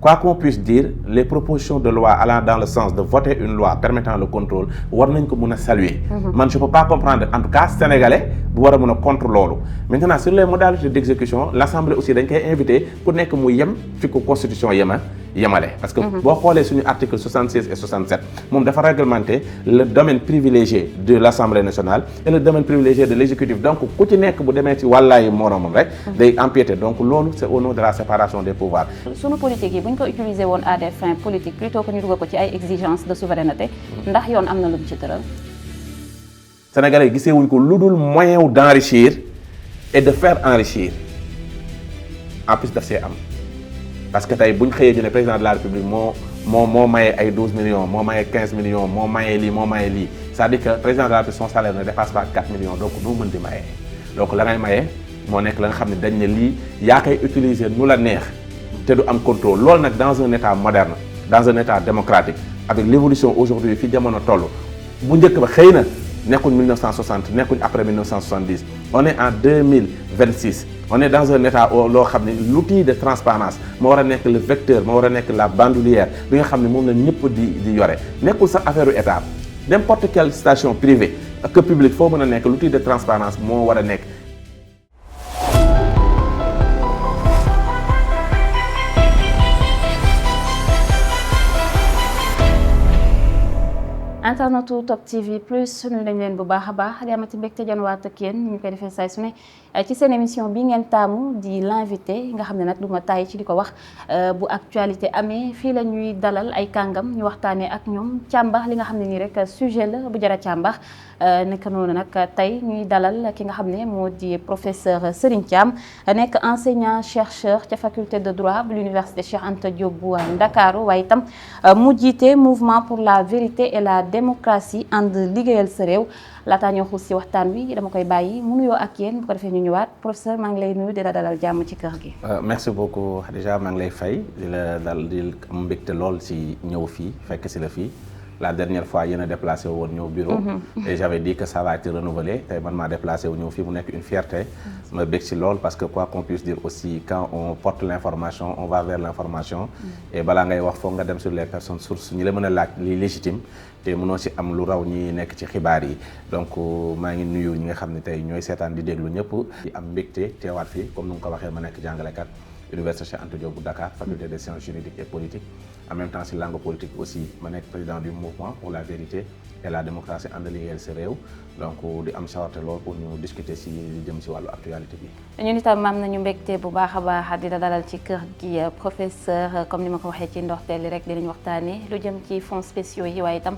quoi qu'on puisse dire les propositions de loi allant dans le sens de voter une loi permettant le contrôle war nañ ko mën a saluer. Man je peux pas comprendre en tout cas sénégalais bu war a mën a contre loolu. Maintenant sur les modalités d'exécution l'Assemblée aussi dañ koy invité ku nekk mu yem fi ko constitution yemale parce que boo xoolee suñu article 76 et 67 moom dafa réglementer le domaine privilégié de l'Assemblée nationale et le domaine privilégié de l'exécutif donc ku ci nekk bu demee ci wàllaayu moromam rek day empiéter donc loolu c'est au nom de la séparation des pouvoirs. sunu politique yi bu ñu ko utiliser woon à des fins politiques plutôt que ñu dugal ko ci ay exigences de souveraineté ndax yoon am na lu mu ci tëral. Sénégalais yi gisee wuñ ko lu dul moyen d'enrichir et de faire enrichir en plus daf see am. Parce que tey bu ñu xëyee ñu ne président de la République moo maye ay 12 millions moo maye 15 millions moo maye lii c'est-à-dire que président de la République son salaire ne dépasse pas 4 millions donc noo mën di maye. donc la ngay maye moo nekk la nga xam ne dañ ne lii yaa koy utiliser nu la neex te du am contrôle loolu nag dans un état moderne dans un état démocratique avec l'évolution aujourd'hui fi jamono toll bu njëkk ba xëy na nekkuñ 1960 nekkuñ après 1970 on est en 2026 on est dans un état loo xam ne l'outil de transparence moo war a nekk le vecteur moo war a nekk la bandoulière bi nga xam ne moom la ñëpp di yore nekkul sax affaire u état n'importe quelle station privée que publique foo mën a nekk l'outil de transparence moo war a nekk. internetu Top TV plus nuyu nañ leen bu baax a baax di amati mbégte janwaat ak yéen ñu koy defee say su ne ci seen émission bi ngeen taamu di l'invité nga xam ne nag du ma tàyyi ci di ko wax bu actualité amee fii la ñuy dalal ay kàngam ñu waxtaanee ak ñoom càmbax li nga xam ne nii rek sujet la bu jar a càmbax nekk noonu nag tey ñuy dalal ki nga xam ne moo di professeur Serigne Thiam nekk enseignant chercheur ca faculté de droit bu l'université Cheikh Anta Diop bu Ndakaaru waaye itam mu jiite mouvement pour la vérité et la démocratie ànd liggéeyal sa réew laataa ñoo xuus si waxtaan wi dama koy bàyyi mu nuyoo ak yéen bu ko defee ñu ñëwaat professeur maa ngi lay nuyu di la dalal jàmm ci kër gi. merci beaucoup Khadija maa ngi lay fay di la dal di am mbégte lool si ñëw fii fekk si la fii la dernière fois yéen a déplacé woon ñëw bureau. et j'avais dit que ça va être renouvelé tey man maa déplacé wu ñëw fii mu nekk une fierté. ma bég si lool parce que quoi qu'on puisse dire aussi quand on porte l'information on va vers l'information. et balaa ngay wax foog nga dem sur les personnes sources ñi la mën a laaj li légitime. te mënoo ci am lu raw ñi nekk ci xibaar yi donc maa ngi nuyu ñi nga xam ne tey ñooy seetaan di déglu ñëpp di am mbégte teewaat fii comme nu nga ko waxee ma nekk jàngalekat Université Cheikh Anta Diop bu Dakar faculté des sciences juridiques et politiques en même temps ci langue politique aussi ma nekk président du mouvement pour la vérité et la démocratie ànd liggéeyal sa réew donc di am sawarte lool pour ñu discuter ci li jëm ci wàllu actualité bi. ñun itam am nañu mbégte bu baax a baax di la dalal ci kër gi professeur comme ni ma ko waxee ci ndorteel li rek dinañ waxtaanee lu jëm ci fonds spéciaux yi waaye itam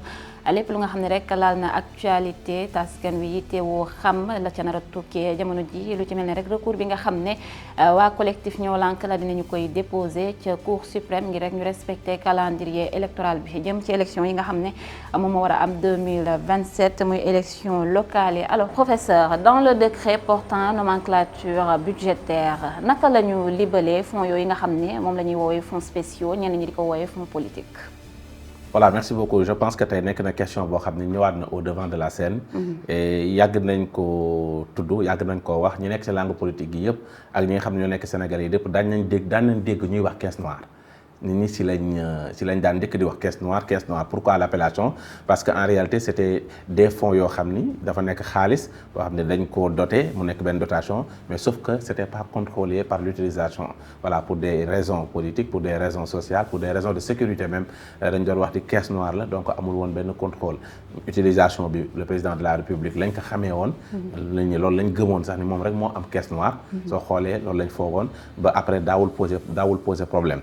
lépp lu nga xam ne rek laal na actualité taskan wi yittewoo xam la ca nar a tukkee jamono ji lu ci mel ne rek recours bi nga xam ne waa collectif ñoo lànk la dinañu koy déposer ca cour suprême ngir rek ñu respecter calendrier électoral bi jëm ci élection yi nga xam ne moom moo war a am 2027 muy élection locale yi alors professeur dans le décret portant nomenclature budgétaire naka la ñu libalee fonds yooyu nga xam ne moom la ñuy woowee fonds spéciaux ñenn ñi di ko woowee fonds politique. voilà merci beaucoup je pense que tey nekk na question boo xam ne ñëwaat na au devant de la scène. et yàgg nañ ko tudd yàgg nañ koo wax ñi nekk ci langue politique yi yëpp ak ñi nga xam ne ñoo nekk Sénégalais yi yëpp daan nañ dégg ñuy wax caisse noire. nit ñi si lañ daan njëkk di wax caisse noire pourquoi l'appellation parce que en réalité c'était des fonds yoo xam ni dafa nekk xaalis boo xam ne dañ ko doté mu nekk benn dotation mais sauf que c'était pas contrôlé par l'utilisation voilà pour des raisons politiques pour des raisons sociales pour des raisons de sécurité même dañ doon wax di caisse noire la donc amul woon benn contrôle utilisation bi le président de la République lañ ko xamee woon loolu lañ gëmoon sax ni moom rek moo am caisse noire soo xoolee loolu lañ foogoon ba après daawul poser problème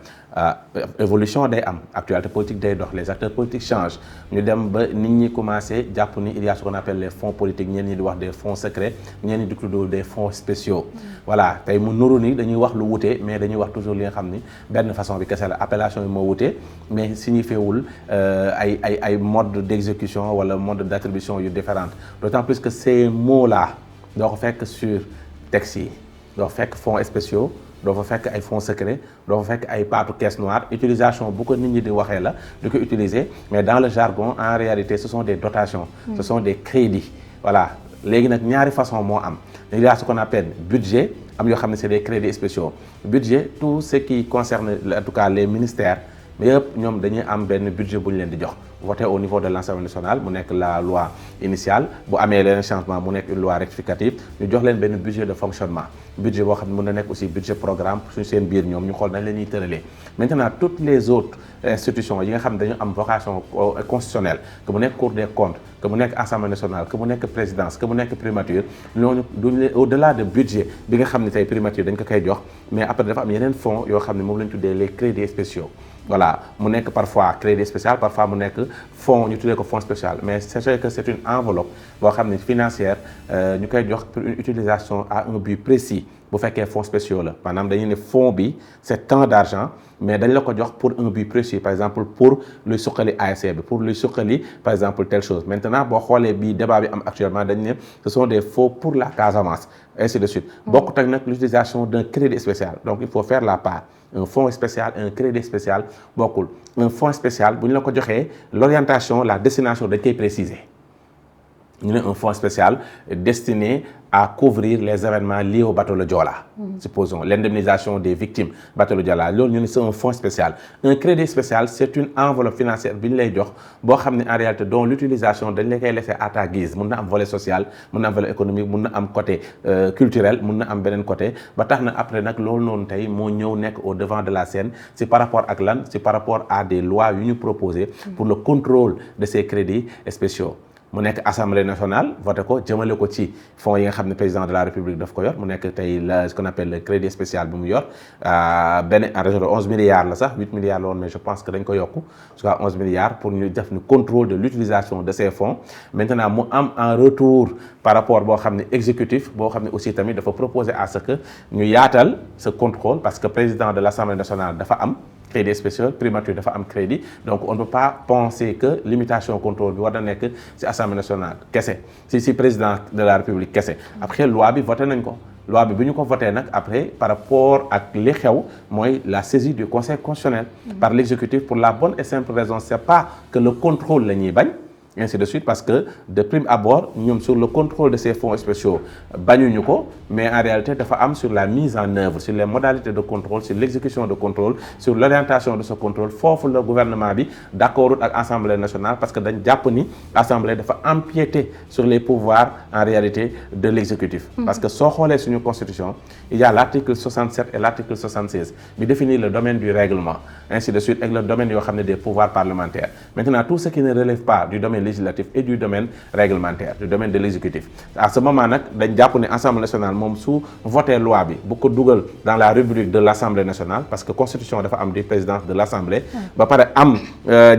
évolution day am actualité politique day dox les acteurs politiques changent ñu dem ba nit ñi commencé jàpp ni il y a ce qu'on appelle les fonds politiques ñenn ñi di wax des fonds secrets ñenn ñi di tudd des fonds spéciaux voilà tey mu nuru ni dañuy wax lu wute mais dañuy wax toujours li nga xam ni benn façon bi kese la appellation yi moo wute mais signifiewul ay mode d'exécution wala mode d'attribution yu différentes d'autant plus que ces mots là doo ko fekk sur texte yi doo fekk fonds spéciaux doo fa fekk ay fonds secrets doo fa fekk ay paatu caisse noire utilisation bu ko nit ñi di waxee la di ko utiliser mais dans le jargon en réalité ce sont des dotations ce sont des crédits voilà léegi nag ñaari façon moo am il y a ce qu'on appelle budget am yoo xam ne c'est des crédits spéciaux budget tout ce qui concerne en tout cas les ministères mais yëpp ñoom dañuy am benn budget bu ñu leen di jox voté au niveau de l'Assemblée nationale mu nekk la loi initiale bu amee leneen changement mu nekk une loi rectificative ñu jox leen benn budget de fonctionnement budget boo xam ne mën na nekk aussi budget programme suñu seen biir ñoom ñu xool nañ leen ñuy tëralee maintenant toutes les autres institutions yi nga xam ne dañu am vocation constitutionnelle que mu nekk Cour des comptes que mu nekk Assemblée nationale que mu nekk présidence que mu nekk primature ñooñu duñ au-delà de budget bi nga xam ne tey primature dañ ko koy jox mais après dafa am yeneen fonds yoo xam ne moom la ñu tuddee les crédits spéciaux voilà mu nekk parfois crédit spécial parfois mu nekk fonds ñu tuddee ko fonds spécial mais sachez que c'est une enveloppe boo xam ne financière ñu koy jox pour une utilisation à un but précis bu fekkee fonds spéciaux la maanaam dañuy ne fonds bi c'est tant d'argent mais dañ la ko jox pour un but précis par exemple pour luy suqali ASC bi pour luy suqali par exemple telle chose maintenant boo xoolee bii débat bi am actuellement dañ ne ce sont des fonds pour la Casamance ainsi de suite bokkut ak nag l'utilisation d'un crédit spécial donc il faut faire la part un fonds spécial un crédit spécial bokkul un fonds spécial bu ñu la ko joxee l'orientation la destination dañ koy préciser ñu ne un fonds spécial destiné à couvrir les événements liés au bateau le Joola supposons l'indemnisation des victimes bateau le Joola loolu ñu ne c'est un fonds spécial un crédit spécial c'est une enveloppe financière bi ñu lay jox boo xam ne en réalité dont l'utilisation dañ la koy laisser à ta guise mun na am volet social mun na am volet économique mun na am côté culturel mun na am beneen côté ba tax na après nag loolu noonu tey moo ñëw nekk au devant de la scène c'est par rapport ak lan c'est par rapport à des lois yu ñu proposé pour le contrôle de ces crédits spéciaux mu nekk Assemblée nationale voté ko jëmale ko ci fonds yi nga xam ne président de la République daf ko yor mu nekk tey ce qu'on appelle le crédit spécial bi mu yor benn en région de 11 milliards la sax 8 milliards la woon mais je pense que dañ ko yokku jusqu'à 11 milliards pour ñu def ni contrôle de l'utilisation de ces fonds maintenant mu am en retour par rapport boo xam ne exécutif boo xam ne aussi tamit dafa proposer à ce que ñu yaatal ce contrôle parce que président de l'Assemblée nationale dafa am crédit spécial primature dafa am crédit donc on ne peut pas penser que limitation contrôle bi war na nekk ci Assemblée nationale kese ci président de la République kese après loi bi voté nañ ko loi bi ñu ko voté nag après par rapport ak li xew mooy la saisie du Conseil constitutionnel par l'exécutif pour la bonne et simple raison c'est pas que le contrôle la ñuy bañ ainsi de suite parce que de prime abord ñoom sur le contrôle de ces fonds spéciaux bañuñu ko mais en réalité dafa am sur la mise en œuvre sur les modalités de contrôle sur l'exécution de contrôle sur l'orientation de ce contrôle foofu le gouvernement bi d'accord ak Assemblée nationale parce que dañ jàpp ni Assemblée dafa empiéter sur les pouvoirs en réalité de l'exécutif parce que soo xoolee suñu constitution il y a l'article 67 et l'article 76 bi définit le domaine du règlement ainsi de suite ak le domaine yoo xam ne des pouvoirs parlementaires maintenant tout ce qui ne relève pas du domaine législatif et du domaine réglementaire du domaine de l'exécutif à ce moment nag dañ jàpp ne Assemblée nationale moom su voté loi bi bu ko dugal dans la rubrique de l'Assemblée nationale parce que constitution dafa am di présidence de l'Assemblée ba pare am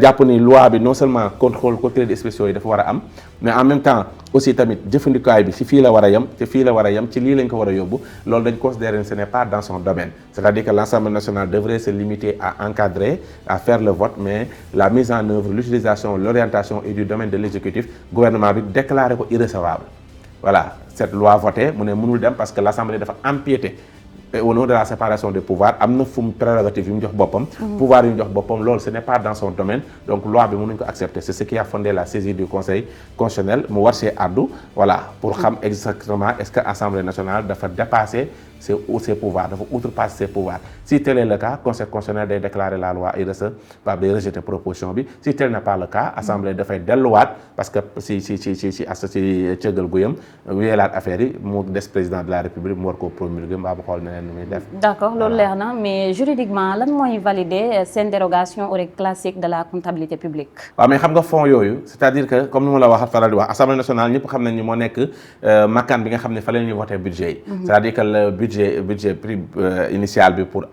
jàpp ni loi bi non seulement contrôle ko crédits spéciaux yi dafa war a am mais en même temps aussi tamit jëfandikaay bi ci fii la war a yem ci fii la war a yem ci lii lañ ko war a yóbbu loolu dañ considérer que ce n'est pas dans son domaine c'est-à-dire que l'Assemblée nationale devrait se limiter à encadrer à faire le vote mais la mise en œuvre l'utilisation l'orientation et du domaine de l'exécutif gouvernement bi déclaré ko irrecevable voilà cette loi votée mu ne mënul dem parce que l'Assemblée dafa empiéter et au nom de la séparation des pouvoirs am na fu mu prérogative yu mu jox boppam pouvoir yu mu jox boppam loolu ce n'est pas dans son domaine donc loi bi mënuñ ko accepter c'est ce qui a fondé la saisie du Conseil constitutionnel mu war see addu voilà pour xam exactement est-ce que Assemblée nationale dafa dépasser ses pouvoirs dafa outrepasser ses pouvoirs si tel est le cas Conseil constitutionnel day déclarer la loi irrecevable day rejeter proposition bi si tel n'est pas le cas Assemblée dafay delluwaat parce que si cëggal guyam wéyalaat affaire yi mu des président de la République mu war koo promulguer mbaa bu xool neneen nu muy def. D'accord loolu leer na mais juridiquement lan mooy valider seen dérogation aux règles classiques de la comptabilité publique. waaw mais xam nga fonds yooyu c'est-à-dire que comme ni ma la waxat faral di wax Assemblée nationale ñëpp xam nañ ni moo nekk makkaan bi nga xam ne fa la ñuy voter budget yi. c'est-à-dire que le budget prix initial bi pour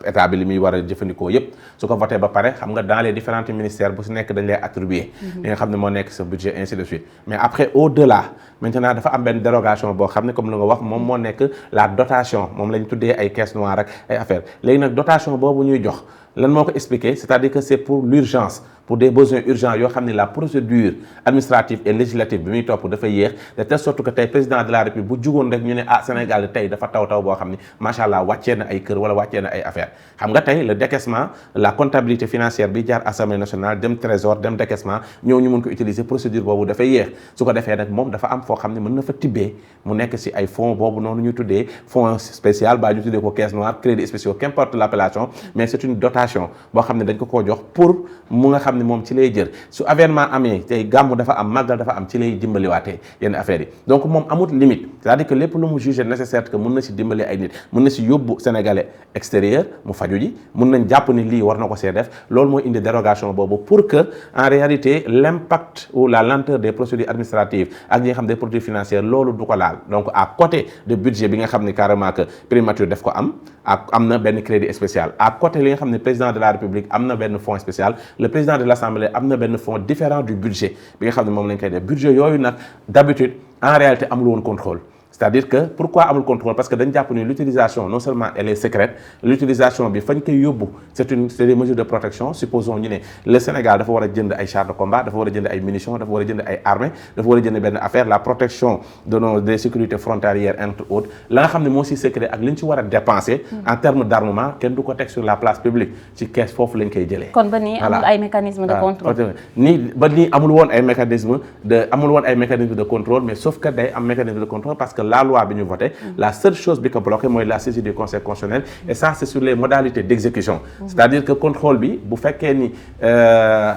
état bi li muy war a jëfandikoo yépp su ko voté ba pare xam nga dans les différents ministères bu si nekk dañ lay attribuer li nga xam ne moo nekk sa budget ainsi de suite mais après au-delà maintenant dafa am benn dérogation boo xam ne comme lu nga wax moom moo nekk la dotation moom lañ tuddee ay caisse noire ak ay affaires léegi nag dotation boobu ñuy jox lan moo ko expliqué c'est-à-dire que c'est pour l'urgence pour des besoins urgents yoo xam ne la procédure administrative et législative bi muy topp dafa yéex de telle sorte que tey président de la République bu jugoon rek ñu ne Sénégal tey dafa taw boo xam ne macha allah wàccee na ay kër wala wàccee na ay affaires xam nga tey le décaissement la comptabilité financière bi jaar assemblée nationale dem trésor dem décaissement ñëw ñu mën ko utiliser procédure boobu dafay yéex su ko defee nag moom dafa am foo xam ne mën na fa tibbee mu nekk ci ay fonds boobu noonu ñu tuddee fonds spécial baa ñu tuddee ko caisse noire crédit spéciaux qu'importe l'appellation mais c'est une dotation boo xam ne dañ ko koo jox pour mu nga xam ne moom ci lay jël su avènement amee tey gàmmu dafa am màggal dafa am ci lay dimbaliwaatee yenn affaires yi donc moom amut limite c'est-à-dire que lépp lu mu jugé nécessaire que mën na ci dimbali ay nit mën na ci yóbbu sénégalais extérieur mu faju ji mën nañ jàpp ni lii war na ko see def loolu mooy indi dérogation boobu pour que en réalité l'impact ou la lenteur des procédures administratives ak ñi nga xam des procédures financières loolu du ko laal donc à côté de budget bi nga xam ne carrément que primature def ko am na benn crédit spécial à côté li nga xam ne président de la République am na benn fonds spécial le président de l'Assemblée am na benn fonds différent du budget bi nga xam ne moom lañ koy def budget yooyu nag d'habitude en réalité amul woon contrôle c'est-à-dire que pourquoi amul contrôle parce que dañ jàpp ni l'utilisation non seulement elle est secrète l'utilisation bi fañ koy yóbbu c'est des mesures de protection supposons ñu ne le Sénégal dafa war a jënd ay chars de combat dafa war a jënd ay munitions dafa war a jënd ay armées dafa war a jënd benn affaire la protection de des sécurités frontalières entre autres la nga xam ne moo si secret ak li ñu ci war a dépenser en termes d'armement kenn du ko teg sur la place publique ci caisse foofu lañ koy jëlee. kon ba nii amul ay mécanismes de contrôle. nii ba nii amul woon ay mécanismes de contrôle mais sauf que day am mécanisme de contrôle parce que la loi bi ñu voté la seule chose bi ko bloqué mooy la saisie du conseil constitutionnel et ça c'est sur les modalités d'exécution c'est-à-dire que contrôle bi bu fekkee ni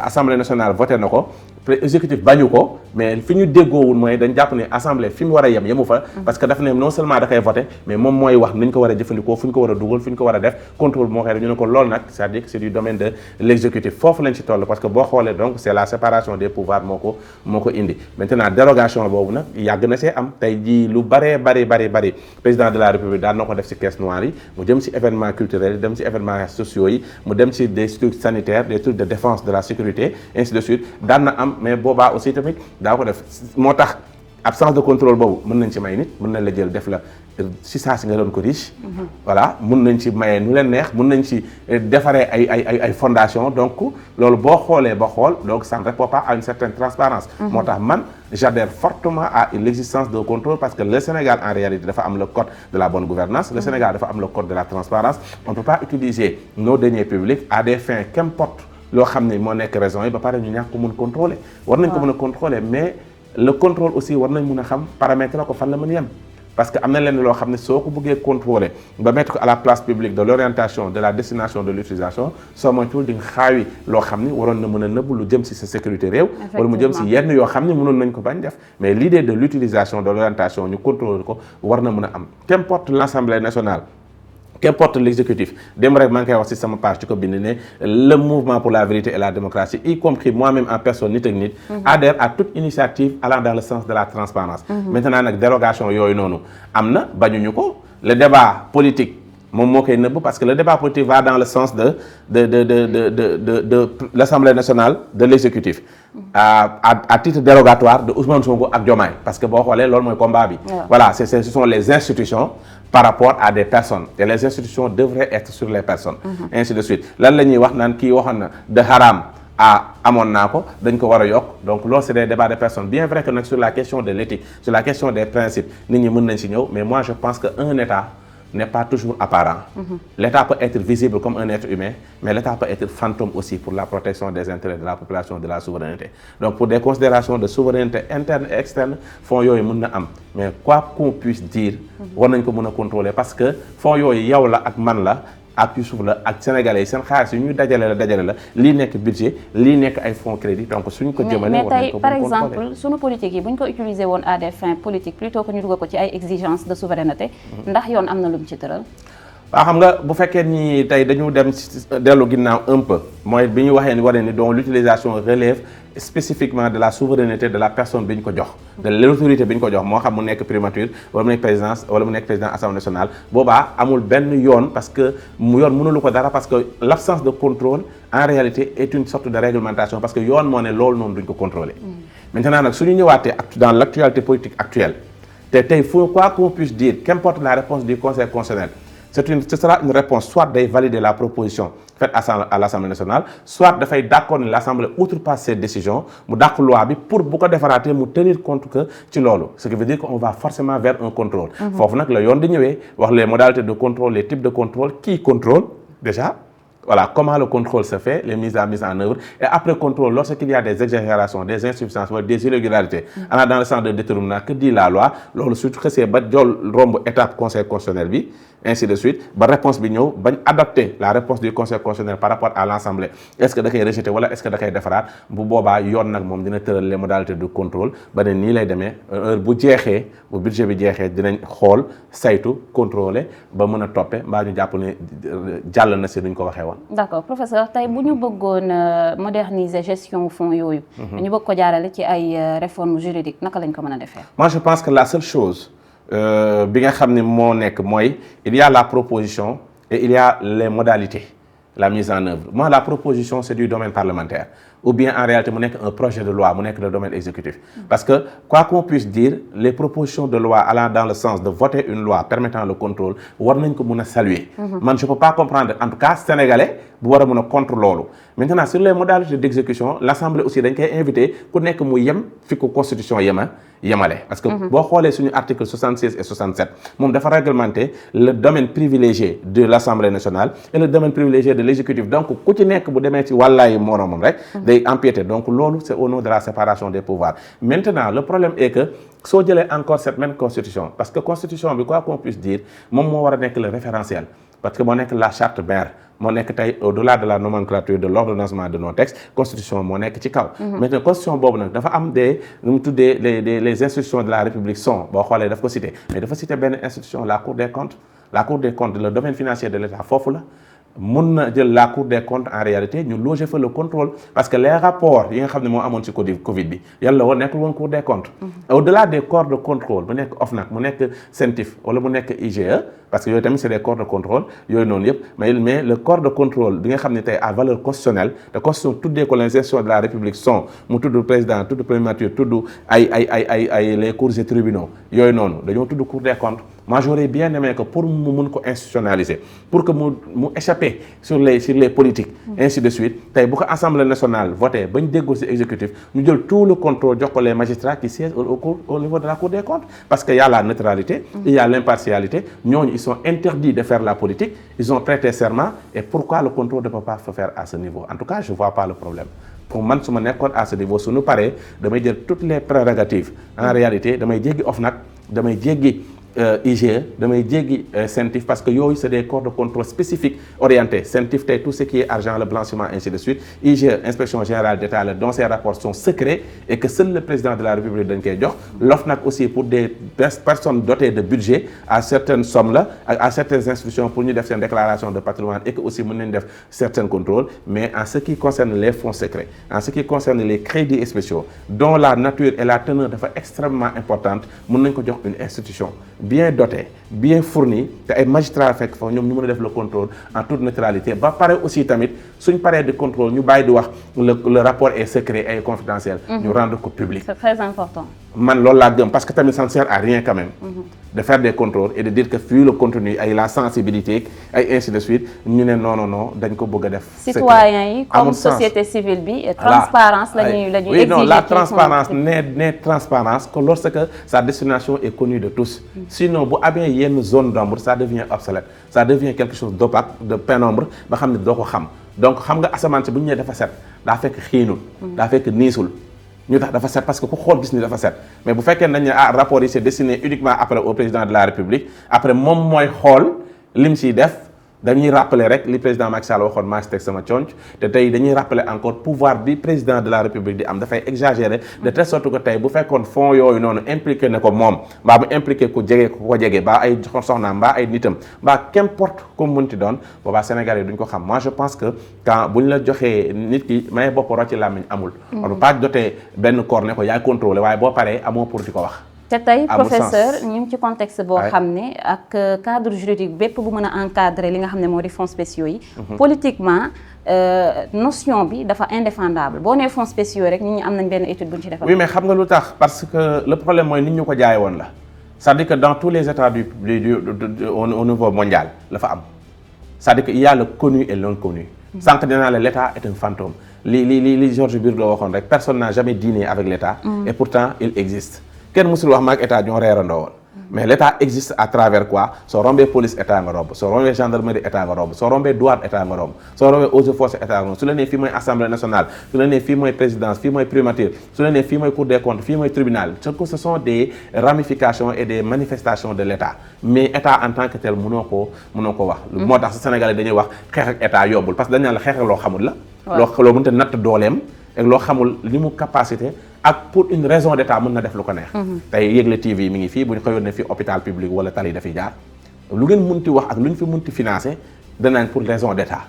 assemblée nationale voté na ko exécutif bañu ko mais fi ñu déggoowul mooy dañ jàpp ne assemblée fi mu war a yemu fa parce que dafa ne non seulement da koy voté mais moom mooy wax ni ñu ko war a jëfandikoo fu ñu ko war a dugal fu ñu ko war a def contrôle moo koy def ñu ne ko loolu nag c'est-à-dire que c'est du domaine de l'exécutif foofu lañ ci toll parce que boo xoolee donc c'est la séparation des pouvoirs moo ko indi maintenant dérogation boobu nag yàgg na see am tey jii lu bari président de la République daan na ko def ci caisse noire yi mu jëm ci événements culturels yi dem ci événements sociaux yi mu dem ci des trucs sanitaires des trucs de défense de la sécurité ainsi de suite daan na am mais boobaa aussi tamit daa ko def moo tax absence de contrôle boobu mën nañ ci may nit mën nañ la jël def la si saa si nga doon ko riche voilà mën nañ ci maye nu leen neex mën nañ ci defaree ay fondation donc loolu boo xoolee ba xool donc ça ne répond pas à une certaine transparence moo tax man j'adhère fortement à l'existence de contrôle parce que le Sénégal en réalité dafa am le code de la bonne gouvernance le Sénégal dafa am le code de la transparence on ne peut pas utiliser nos deniers publics à des fins qu'importe loo xam ne moo nekk raison yi ba pare ñu ñàkk ko mën contrôler war nañ ko mën a contrôler mais le contrôle aussi war nañ mën a xam paramètre la ko fan la mën yem parce que am na leen loo xam ne soo ko bëggee contrôler ba mettre ko à la place publique de l'orientation de la destination de l'utilisation soo moytuwul di nga xaawi loo xam ne waroon na mën a nëbb lu jëm ci sa sécurité réew wala mu jëm ci yenn yoo xam ne mënoon nañ ko bañ def mais l'idée de l'utilisation de l'orientation ñu contrôler ko war na mën a am qu'importe l'Assemblée nationale qu'importe l'exécutif dem rek maa ngi koy wax ci sama page ci ko bind ne le mouvement pour la vérité et la démocratie y compris moi-même en personne nit ak nit adhère à toute initiative allant dans le sens de la transparence maintenant nag dérogation yooyu noonu am na bañuñu ko le débat politique moom moo koy nëbb parce que le débat politique va dans le sens de l'Assemblée nationale de l'exécutif à titre dérogatoire de Ousmane Sonko ak Diomaye parce que boo xoolee loolu mooy combat bi voilà ce sont les institutions par rapport à des personnes et les institutions devraient être sur les personnes ainsi de suite lan la ñuy wax naan kii waxoon na de haram amoon naa ko dañ ko war a yokk donc loolu c'est des débats de personnes bien vrai que nag sur la question de l'éthique sur la question des principes nit ñi mën nañ ci ñëw mais moi je pense que un État n'est pas toujours apparent. L'État peut être visible comme un être humain, mais l'État peut être fantôme aussi pour la protection des intérêts de la population, de la souveraineté. Donc pour des considérations de souveraineté interne et externe, fonds yooyu mën na am mais quoi qu'on puisse dire war nañ ko mën a contrôler parce que fonds yooyu yow la ak man la ak Youssouf la ak sénégalais yi seen xaalis yi ñuy dajale la lii nekk budget lii nekk ay fonds crédit donc suñ ko jëmale war nañ ko par exemple sunu politique yi bu ñu ko utiliser woon à des fins politiques plutôt que ñu dugal ko ci ay exigences de souveraineté ndax yoon am na lu mu ci tëral waaw xam nga bu fekkee ni tey dañu dem dellu ginnaaw un peu mooy bi ñu waxee ni war ni donc l'utilisation relève spécifiquement de la souveraineté de la personne bi ñu ko jox de l'autorité bi ñu ko jox moo xam mu nekk primature wala mu nekk présidence wala mu nekk président assemblée nationale boobaa amul benn yoon parce que mu yoon mënulu ko dara parce que l'absence de contrôle en réalité est une sorte de réglementation parce que yoon moo ne loolu noonu duñ ko contrôler maintenant nag suñu ñëwaatee dans l'actualité politique actuelle te tey faut quoi qu'on puisse dire qu'importe la réponse du conseil constitutionnel ce sera une réponse soit day valider la proposition faite à l'Assemblée nationale soit dafay d'accord ne l'Assemblée outrepasse ses décisions mu dàq loi bi pour bu ko defaraatee mu tenir compte que ci loolu ce qui veut dire qu'on va forcément vers un contrôle foofu nag la yoon di ñëwee wax les modalités de contrôle les types de contrôle qui contrôle déjà voilà comment le contrôle se fait les mises en œuvre et après contrôle lorsqu'il y a des exagérations des insuffisances wala des irrégularités allant dans le sens de détournement que dit la loi loolu su xesee ba jol romb étape conseil constitutionnel bi ainsi de suite ba réponse bi ñëw bañ adapter la réponse du conseil constitutionnel par rapport à l'Assemblée est-ce que da koy rejeter wala est-ce que da koy defaraat bu boobaa yoon nag moom dina tëral les modalités de contrôle ba ne nii lay demee heure bu jeexee bu budget bi jeexee dinañ xool saytu contrôler ba mën a toppe mbaa ñu jàpp ne jàll na si duñ ko waxee woon. D'accord professeur tey bu ñu bëggoon moderniser gestion fonds yooyu. ñu bëgg ko jaarale ci ay réformes juridiques naka lañ ko mën a defee. Moi je pense que la seule chose bi nga xam ne moo nekk mooy il y a la proposition et il y a les modalités la mise en œuvre moi la proposition c'est du domaine parlementaire ou bien en réalité mu nekk un projet de loi mu nekk le domaine exécutif parce que quoi qu'on puisse dire les propositions de loi allant dans le sens de voter une loi permettant le contrôle war nañ ko mën a saluer man je peux pas comprendre en tout cas sénégalais bu war a mën a contre loolu maintenant sur les modalités d'exécution l'Assemblée aussi dañ koy invité ku nekk mu yem fi ko constitution yemale parce que boo xoolee suñu article 76 et 67 moom dafa réglementer le domaine privilégié de l'Assemblée nationale et le domaine privilégié de l'exécutif donc ku ci nekk bu demee ci wàllaayu moromam rek day empiéter donc loolu c'est au nom de la séparation des pouvoirs maintenant le problème est que soo jëlee encore cette même constitution parce que constitution bi quoi qu'on puisse dire moom moo war a nekk le référentiel parce que moo nekk la charte mère moo nekk tey au-delà de la nomenclature de l'ordonnancement de nos textes constitution moo nekk ci kaw maintenant constitution boobu nag dafa am des nu mu tuddee les institutions de la République sont boo xoolee daf ko cité mais dafa cité benn institution la Cour des comptes le domaine financier de l'État foofu la mun na jël la Cour des comptes en réalité ñu loger fa le contrôle parce que les rapports yi nga xam ne moo amoon ci Covid bi yàlla woon nekkul woon Cour des comptes au-delà des corps de contrôle mu nekk OFNAC mu nekk CENTIF wala mu nekk IGE parce que yooyu tamit c'est des corps de contrôle yooyu noonu yëpp mais le corps de contrôle bi nga xam ne tey à valeur constitutionnelle te constitution tuddee ko les institutions de la République sont mu tudd président tudd premier ministre tudd ay les cours et tribunaux yooyu noonu dañoo tudd Cour des comptes moi j'aurais bien aimé que pour mu mun ko institutionnaliser pour que mu échapper sur les politiques ainsi de suite tey bu ko Assemblée nationale voté bañ déggoo ci exécutif ñu jël tout le contrôle jox ko les magistrats qui siègent au niveau de la Cour des comptes parce que y a la neutralité il y a l'impartialité ñooñu ils sont interdits de faire la politique ils ont prêté serment et pourquoi le contrôle ne peut pas se faire à ce niveau en tout cas je vois pas le problème pour man su ma nekkoon à ce niveau suñu paree damay jël toutes les prérogatives en réalité damay jéggi OFNAC damay jéggi IGE damay jéggi CENTIF parce que yooyu c'est des corps de contrôle spécifiques orientés CENTIF tey tout ce qui est argent le blanchiment ainsi de suite IGE inspection générale d'État la dont ces rapports sont secrets et que seul le président de la République dañ koy jox l'OFNAC aussi pour des personnes dotées de budget à certaines sommes là à certaines institutions pour ñu def seen déclaration de patrimoine et que aussi mën nañ def certains contrôles mais en ce qui concerne les fonds secrets en ce qui concerne les crédits spéciaux dont la nature et la teneur dafa extrêmement importante mën nañ ko jox une institution bien doté bien fourni te ay magistrats fekk fa ñoom ñu mën a def le contrôle en toute neutralité ba pare aussi tamit suñ paree de contrôle ñu bàyyi di wax le rapport est secret et confidentiel ñu rendre ko public. C'est très important. man loolu laa gëm parce que tamit ça ne sert à rien quand même de faire des contrôles et de dire que fii le contenu ay la sensibilité ay ainsi de suite ñu ne non dañ ko bëgg a def. citoyens yi comme société civile bi transparence lañuy oui non la transparence n'est transparence que lorsque sa destination est connue de tous sinon bu amee yenn zone d'ombre ça devient obsolète ça devient quelque chose d'opaque de pénombre ba xam ne doo ko xam donc xam nga asamaan si bu ñu nee dafa set daa fekk xiinul daa fekk niisul ñu tax dafa set parce que ku xool gis ni dafa set mais bu fekkee nañ ne rapport yi c'est destiné uniquement après au président de la République après moom mooy xool lim siy def dañuy rappeler rek li président Macky Sall waxoon maa si teg sama conc te tey dañuy rappeler encore pouvoir bi président de la République di am dafay exagérer de telle sorte que tey bu fekkoon fonds yooyu noonu impliqué ne ko moom mbaa mu impliqué ku ko jege mbaa ay soxnaam mbaa ay nitam mbaa qu'importe comme mënti doon boobaa Sénégal yi duñ ko xam moi je pense que quand buñ la joxee nit ki may bopp rocc ci làmmiñ amul on peut pas jotee benn corps ne ko yaay contrôler waaye boo paree amoo pour di ko wax. te tey professeur ñu ngi ci contexte boo xam ne ak cadre juridique bépp bu mën a encadrer li nga xam ne moo di fonds spéciaux yi politiquement notion bi dafa indéfendable boo nee fonds spéciaux rek nit ñi am nañ benn étude bu ñu ci defal. oui mais xam nga lu tax parce que le problème mooy nit ñu ko jaay woon la c'est-à-dire que dans tous les états au niveau mondial la fa am c'est-à-dire que il y a le connu et l'inconnu sànq dinaa la l'État est un fantôme li Georges Birdo waxoon rek personne n'a jamais dîné avec l'État et pourtant il existe kenn musul wax maag État ñoo reerandoo woon mais l'État existe à travers quoi soo rombee police État nga romb soo rombee gendarmerie État nga romb soo rombee douane État nga romb soo rombee eaux et forces État nga romb su la nee fii mooy assemblée nationale su la nee fii mooy présidence fii mooy primature su la nee fii mooy cour des comptes fii mooy tribunal ce sont des ramifications et des manifestations de l'État mais État en tant que tel mënoo ko wax moo tax Sénégalais dañuy wax xeex ak État yombul parce que dañ naan la xeex ak loo xamul la loo mënta natt dooleem ak loo xamul li mu capacité ak pour une raison d'état mën na def lu ko neex tey Yegle TV mi ngi fii bu ñu xëyoon ne fii hôpital public wala tali dafiy jaar lu ngeen munti wax ak lu ñu fi munti financé danaañ pour raison d'état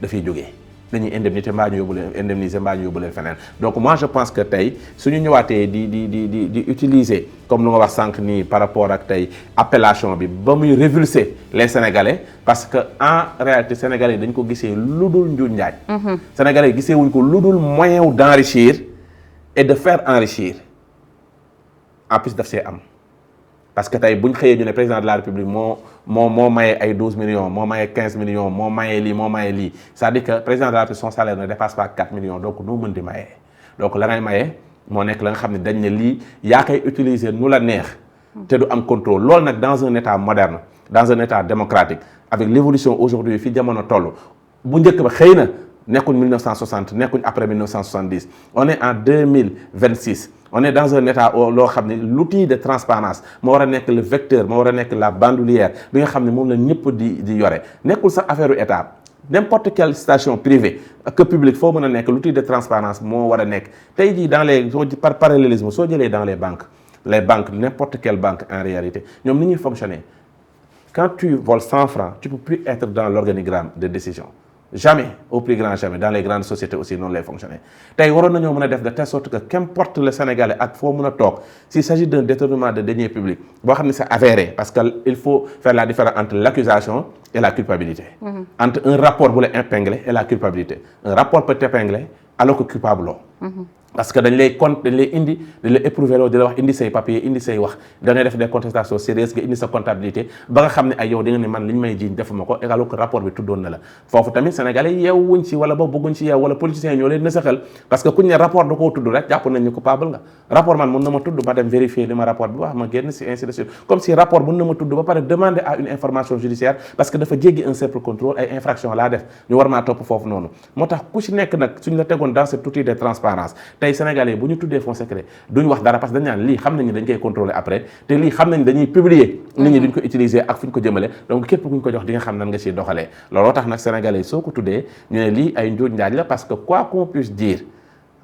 dafay jógee dañuy indemnité mbaa ñu yóbbu leen indemniser mbaa ñu yóbbu leen feneen donc moi je pense que tey suñu ñëwaatee di utiliser comme lu nga wax sànq nii par rapport ak tey appellation bi ba muy révulser les Sénégalais parce que en réalité Sénégalais dañ ko gisee lu dul njuuj njaaj Sénégalais gisee wuñ ko lu dul moyen wu d'enrichir et de faire enrichir en plus daf see am parce que tey bu ñu xëyee ñu ne président de la République moo maye ay 12 millions moo maye 15 millions moo maye lii c'est-à-dire que président de la République son salaire ne dépasse pas 4 millions donc noo mën di maye donc la ngay maye moo nekk la nga xam ne dañ ne lii yaa koy utiliser nu la neex te du am contrôle loolu nag dans un état moderne dans un état démocratique avec l'évolution aujourd'hui fi jamono toll bu njëkk ba xëy na nekkuñ 1960 nekkuñ après 1970 on est en 2026 on est dans un état loo xam ne l'outil de transparence moo war a nekk le vecteur moo war a nekk la bandoulière bi nga xam ne moom la ñëpp di yore nekkul sax affaire u état n'importe quelle station privée que publique foo mën a nekk l'outil de transparence moo war a nekk tey jii dans les par parallélisme soo jëlee dans les banques n'importe quelle banque en réalité ñoom ni ñuy fonctionner quand tu voles 100 francs tu peux plus être dans l'organigramme de décision jamais au plus grand jamais dans les grandes sociétés aussi noonu lay fonctionner tey waroon nañoo mën a def de telle sorte que qu'importe le Sénégalais ak foo mën a toog s'il s'agit d'un détournement de deniers publics boo xam ne c'est avéré parce que il faut faire la différence entre l'accusation et la culpabilité entre un rapport bu la épingler et la culpabilité un rapport peut t'épingler alors que coupable loo parce que dañ lay indi dañ lay éprouver loo di la wax indi say papier indi say wax da ngay def des contestations sérieuses nga indi sa comptabilité ba nga xam ne ay yow di nga ne man li ñu may jiiñ defuma ko alors que rapport bi tuddoon na la foofu tamit sénégalais yeewu wuñ ci wala ba bëgguñ ci yeew wala politiciens ñoo leen nësaxal parce que kuñ ne rapport da koo tudd rek jàpp nañ ni coupable nga rapport man mën na ma tudd ma dem vérifier li ma rapport bi wax ma génn si ainsi de suite comme si rapport mën na ma tudd ba pare demander à une information judiciaire parce que dafa jéggi un simple contrôle ay infraction laa def ñu war maa topp foofu noonu moo tax ku ci nekk nag suñ la tegoon dans cet outil de transparence tey sénégalais bu ñu tuddee fonds secret duñ wax dara parce que dañ naan lii xam nañu dañ koy contrôler après te lii xam nañ dañuy publier nit ñi duñ ko utiliser ak fu ñu ko jëmale donc képp ku ñu ko jox di nga xam nan nga ciy doxalee looloo tax nag sénégalais soo ko tuddee ñu ne lii ay njuuj njaaj la parce que quoi qu'on puisse dire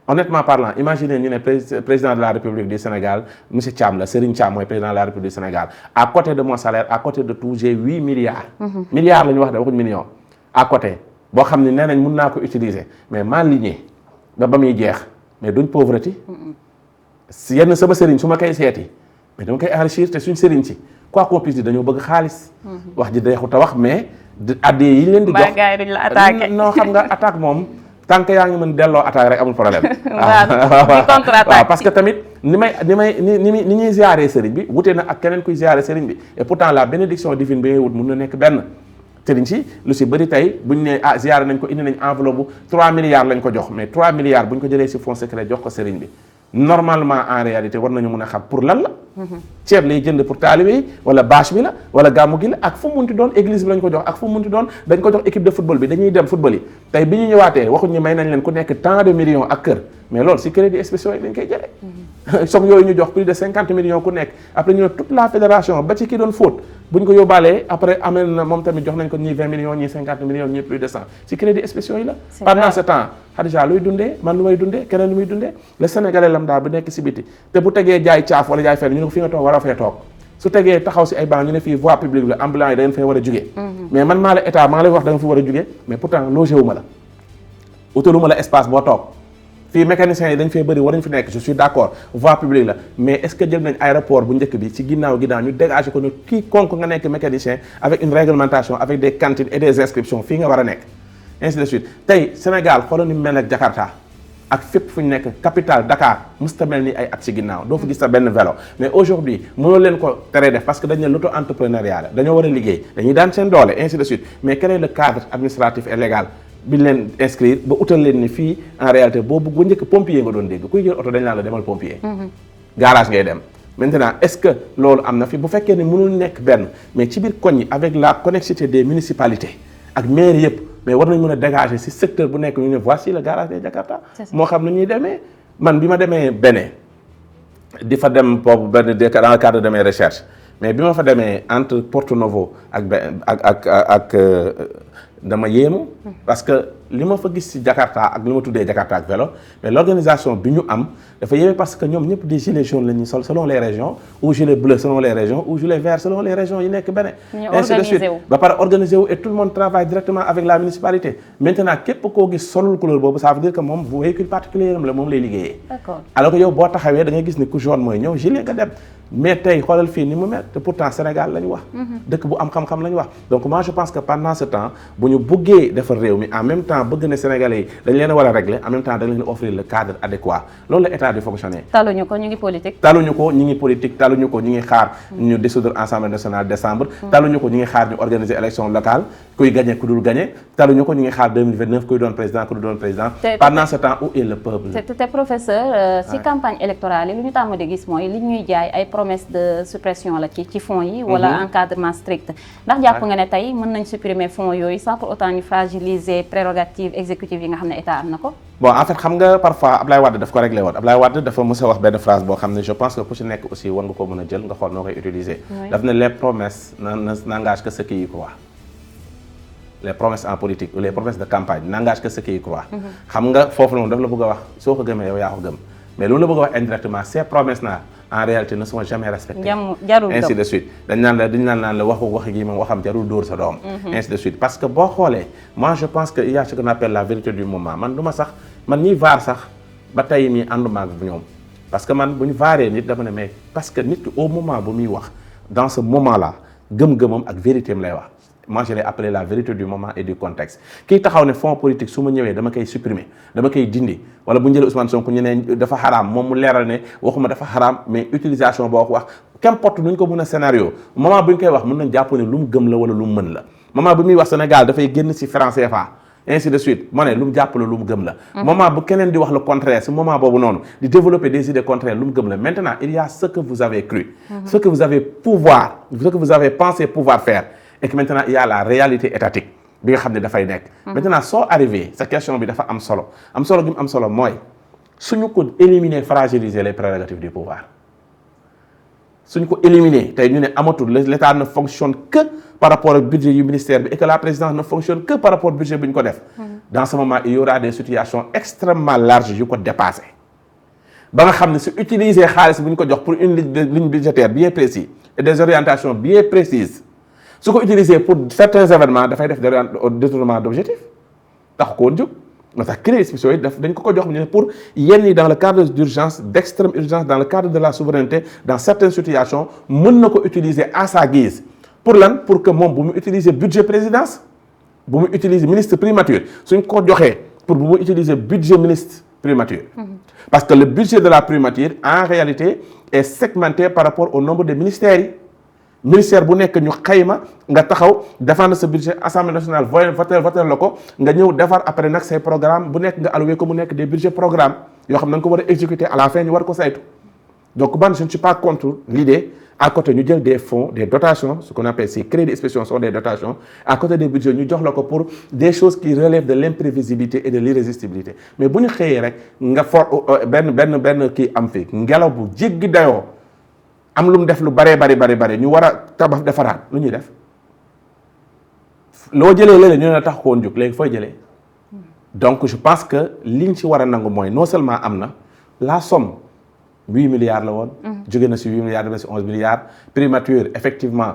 honnêtement parlant imaginez ñu ne président de la République du Sénégal monsieur Thiam la Serigne Thiam mooy président de la République du Sénégal à côté de mon salaire à côté de tout j'ai 8 milliards milliards la ñu wax de waxuñ millions à côté boo xam ne nee nañ mën naa ko utiliser mais mal ligné ba muy jeex mais duñ pauvreté si yenn sama sëriñ su ma koy seeti mais dama koy enrichir te suñ sëriñ si quoi qu'on puisse dire dañoo bëgg xaalis wax ji deexu te wax mais addi yi ñu leen di jox gars yi duñ la attaqué non xam nga attaque moom tant que yaa ngi mën delloo attaque rek amul problème waaw parce que tamit ni ñuy ziaree sëriñ bi wute na ak keneen kuy ziaree sëriñ bi et pourtant la bénédiction divine bi ngay wut mun na nekk benn sëriñ si lu si bëri tey buñ ne ziaré nañ ko indi nañ enveloppe bu 3 milliards lañ ko jox mais 3 milliards buñ ko jëlee si fonds secret jox ko sëriñ bi normalement en réalité war nañu mën a xam pour lan la ceeb lay jënd pour taalibe yi wala bâche bi la wala gàmmu gi la ak fu mu munti doon église bi lañ ko jox ak fu mu munti doon dañ ko jox équipe de football bi dañuy dem football yi tey bi ñu ñëwaatee waxuñ ñu may nañ leen ku nekk tant de millions ak kër mais loolu si crédits spéciaux yi dañ koy jëlee soog yooyu ñu jox plus de 50 millions ku nekk après ñu ne toute la fédération ba ci ki doon fóot buñ ko yóbbaalee après amel na moom tamit jox nañ ko ñii 20 millions ñii 50 millions ñii plus de 100 si crédits spéciaux yi la pendant ce temps Khadija luy dundee man lu may dundee keneen lu muy dundee le sénégalais lambda bu nekk si biti te bu tegee jaay caaf wala jaay fenn ñu ne ko fi nga toog war a fee toog su tegee taxaw si ay banc ñu ne fii voie publique la ambulant yi da ngeen fee war a jugee mais man maa la état maa lay wax da nga fi war a jugee mais pourtant logé wu ma la utaluma la espace boo toog fii mécaniciens yi dañ fee bëri war nañ fi nekk je suis d'accord voie publique la mais est-ce que jël nañ aéroport bu njëkk bi ci ginnaaw ñu dégager ko ne quiconque nga nekk mécanicien avec une réglementation avec des cantines et des inscriptions fii nga war a nekk ainsi de suite tey Sénégal xoolal ni mel ak Jakarta ak fépp fu ñu nekk capitale Dakar musta mel ni ay at ci ginnaaw doo fa gis sa benn vélo mais aujourd'hui mënoo leen ko teree def parce que dañ ne l'auto-entrepreneuriat la dañoo war a liggéey dañuy daan seen doole ainsi de suite mais quel est le cadre administratif et légal bi leen inscrire ba utal leen ni fii en réalité boobu bu njëkk pompier nga doon dégg kuy jël oto dañ naan la demal pompier. garage ngay dem. maintenant est-ce que loolu am na fi bu fekkee ne mënul nekk benn mais ci biir koñ yi avec la connectivité des municipalités ak maires yëpp mais war nañ mën a dégager ci secteur bu nekk ñu ne voici le garage de Jakarta. moo xam ne ñuy demee man bi ma demee Bénin di fa dem boobu benn dans le cadre de mes recherches mais bi ma fa demee entre Porto Novo ak dama yéemu parce que li ma fa gis ci Jakarta ak li ma tuddee Jakarta ak vélo mais l'organisation bi ñu am dafa yéeme parce que ñoom ñëpp des gilets jaunes la ñuy sol selon les régions ou gilets bleus selon les régions ou gilets verts selon les régions yi nekk Bénin ainsi de suite ba pare organisé wu et tout le monde travaille directement avec la municipalité maintenant képp koo gis solul couleur boobu ça veut dire que moom bu véhicule particulier la moom lay liggéeyee alors que yow boo taxawee da ngay gis ni ku jaune mooy ñëw gilet nga dem mais tey xoolal fii ni mu mel te pourtant Sénégal la ñu wax dëkk bu am xam-xam la ñu wax donc moi je pense que pendant ce temps bu ñu bëggee defar réew mi en même temps bëgg ne Sénégalais yi dañ leen a war a régler en même temps dañ leen offrir le cadre adéquat loolu la état di fonctionner taluñu ko ñu ngi politique taluñu ko ñu ngi politique taluñu ko ñu ngi xaar ñu dissoudre Assemblée nationale décembre taluñu ko ñu ngi xaar ñu organiser élection locale kuy gagné ku dul gagné taluñu ko ñu ngi xaar 2029 kuy doon président ku dul doon président pendant ce temps où est le peuple te professeur si campagne électorale yi lu ñu tàmm di gis mooy li ñuy jaay ay promesse de suppression la ci fonds yi wala encadrement strict ndax jàpp nga ne tey mën nañ supprimer fonds yooyu sans pour autant ñu fragiliser prérogatives exécutives yi nga xam ne état am na ko bon en fait xam nga parfois Ablaye Wade daf ko réglé woon Ablaye Wade dafa mës a wax benn phrase boo xam ne je pense que ku ci nekk aussi war nga ko mën a jël nga xool noo koy utiliser daf ne les promesses n'engagent que ceux qui y croient les promesses en politique ou les promesses de campagne n'engagent que ceux qui y croient xam nga foofu noonu daf la bëgg a wax soo ko gëmee yow yaa ko gëm mais loolu la bëgg a wax indirectement ces promesses là en réalité ne sont jamais respectées ainsi de suite dañ naan la wax gi moom waxam jarul dóor sa doom ainsi de suite parce que boo xoolee moi je pense que il y a ce qu'on appelle la vérité du moment man du ma sax man ñiy vaar sax ba tey nii ànduma ak ñoom parce que man bu ñu vaaree nit dama ne mais parce que nit ki au moment bu muy wax dans ce moment là gëm-gëmam ak vérité am lay wax moi je l'ai appelé la vérité du moment et du contexte kii taxaw ne fonds politique su ma ñëwee dama koy supprimer dama koy dindi wala bu ñu jëlee Ousmane Sonko ñu ne dafa xaraam moom mu leeral ne waxuma dafa xaraam mais utilisation boo ko wax qu'importe nu ñu ko mën a scénario moment bu ñu koy wax mën nañ jàpp ne lu mu gëm la wala lu mu mën la moment bu muy wax Sénégal dafay génn ci franc CFA ainsi de suite ma ne lu mu jàpp la lu mu gëm la moment bu keneen di wax le contraire ce moment boobu noonu di développer des idées contraires lu mu gëm la maintenant il y a ce que vous avez cru ce que vous avez pensé pouvoir faire et que maintenant il y a la réalité étatique bi nga xam ne dafay nekk maintenant soo arrivé sa question bi dafa am solo gi mu am solo mooy suñu ko éliminer fragiliser les prérogatives du pouvoir suñu ko éliminer tey ñu ne amatul l'état ne fonctionne que par rapport ak budget yu ministère bi et que la présidence ne fonctionne que par rapport au budget bi ñu ko def dans ce moment il y aura des situations extrêmement larges yu ko dépassé ba nga xam ne su utiliser xaalis bu ñu ko jox pour une ligne budgétaire bien précise et des orientations bien précises su ko utiliser pour certains événements dafay def détournement d'objectif tax ko woon jóg moo tax crédits spéciaux yi dañ ko jox ñu pour yenn yi dans le cadre d'urgence d'extrême urgence dans le cadre de la souveraineté dans certaines situations mën na ko utiliser à sa guise pour lan pour que moom bu mu utiliser budget présidence bu mu utiliser ministre primature suñ ko joxee pour bu mu utiliser budget ministre primature parce que le budget de la primature en réalité est segmenté par rapport au nombre de ministères yi ministère bu nekk ñu xayma nga taxaw défendre sa budget assemblée nationale voter la ko nga ñëw defar après nag say programme bu nekk nga alloué ko mu nekk des budgets programmes yoo xam ne nga ko war a exécuter à la fin ñu war ko saytu donc man je ne suis pas contre l'idée à côté ñu jël des fonds des dotations ce qu'on appelle ces crédits spéciaux sont des dotations à côté des budgets ñu jox la ko pour des choses qui relèvent de l'imprévisibilité et de l'irrésistibilité mais bu ñu xëyee rek nga benn kii am fi ngelaw bu jéggi dayoo am lu mu def lu bari ñu war a tabax defaraat lu ñuy def loo jëlee léeg-léeg ñu ne la tax ko woon jóg léegi fooy jëlee donc je pense que liñ ci war a nangu mooy non seulement am na la somme 8 milliards la woon jóge na ci 8 milliards dem na ci 11 milliards primature effectivement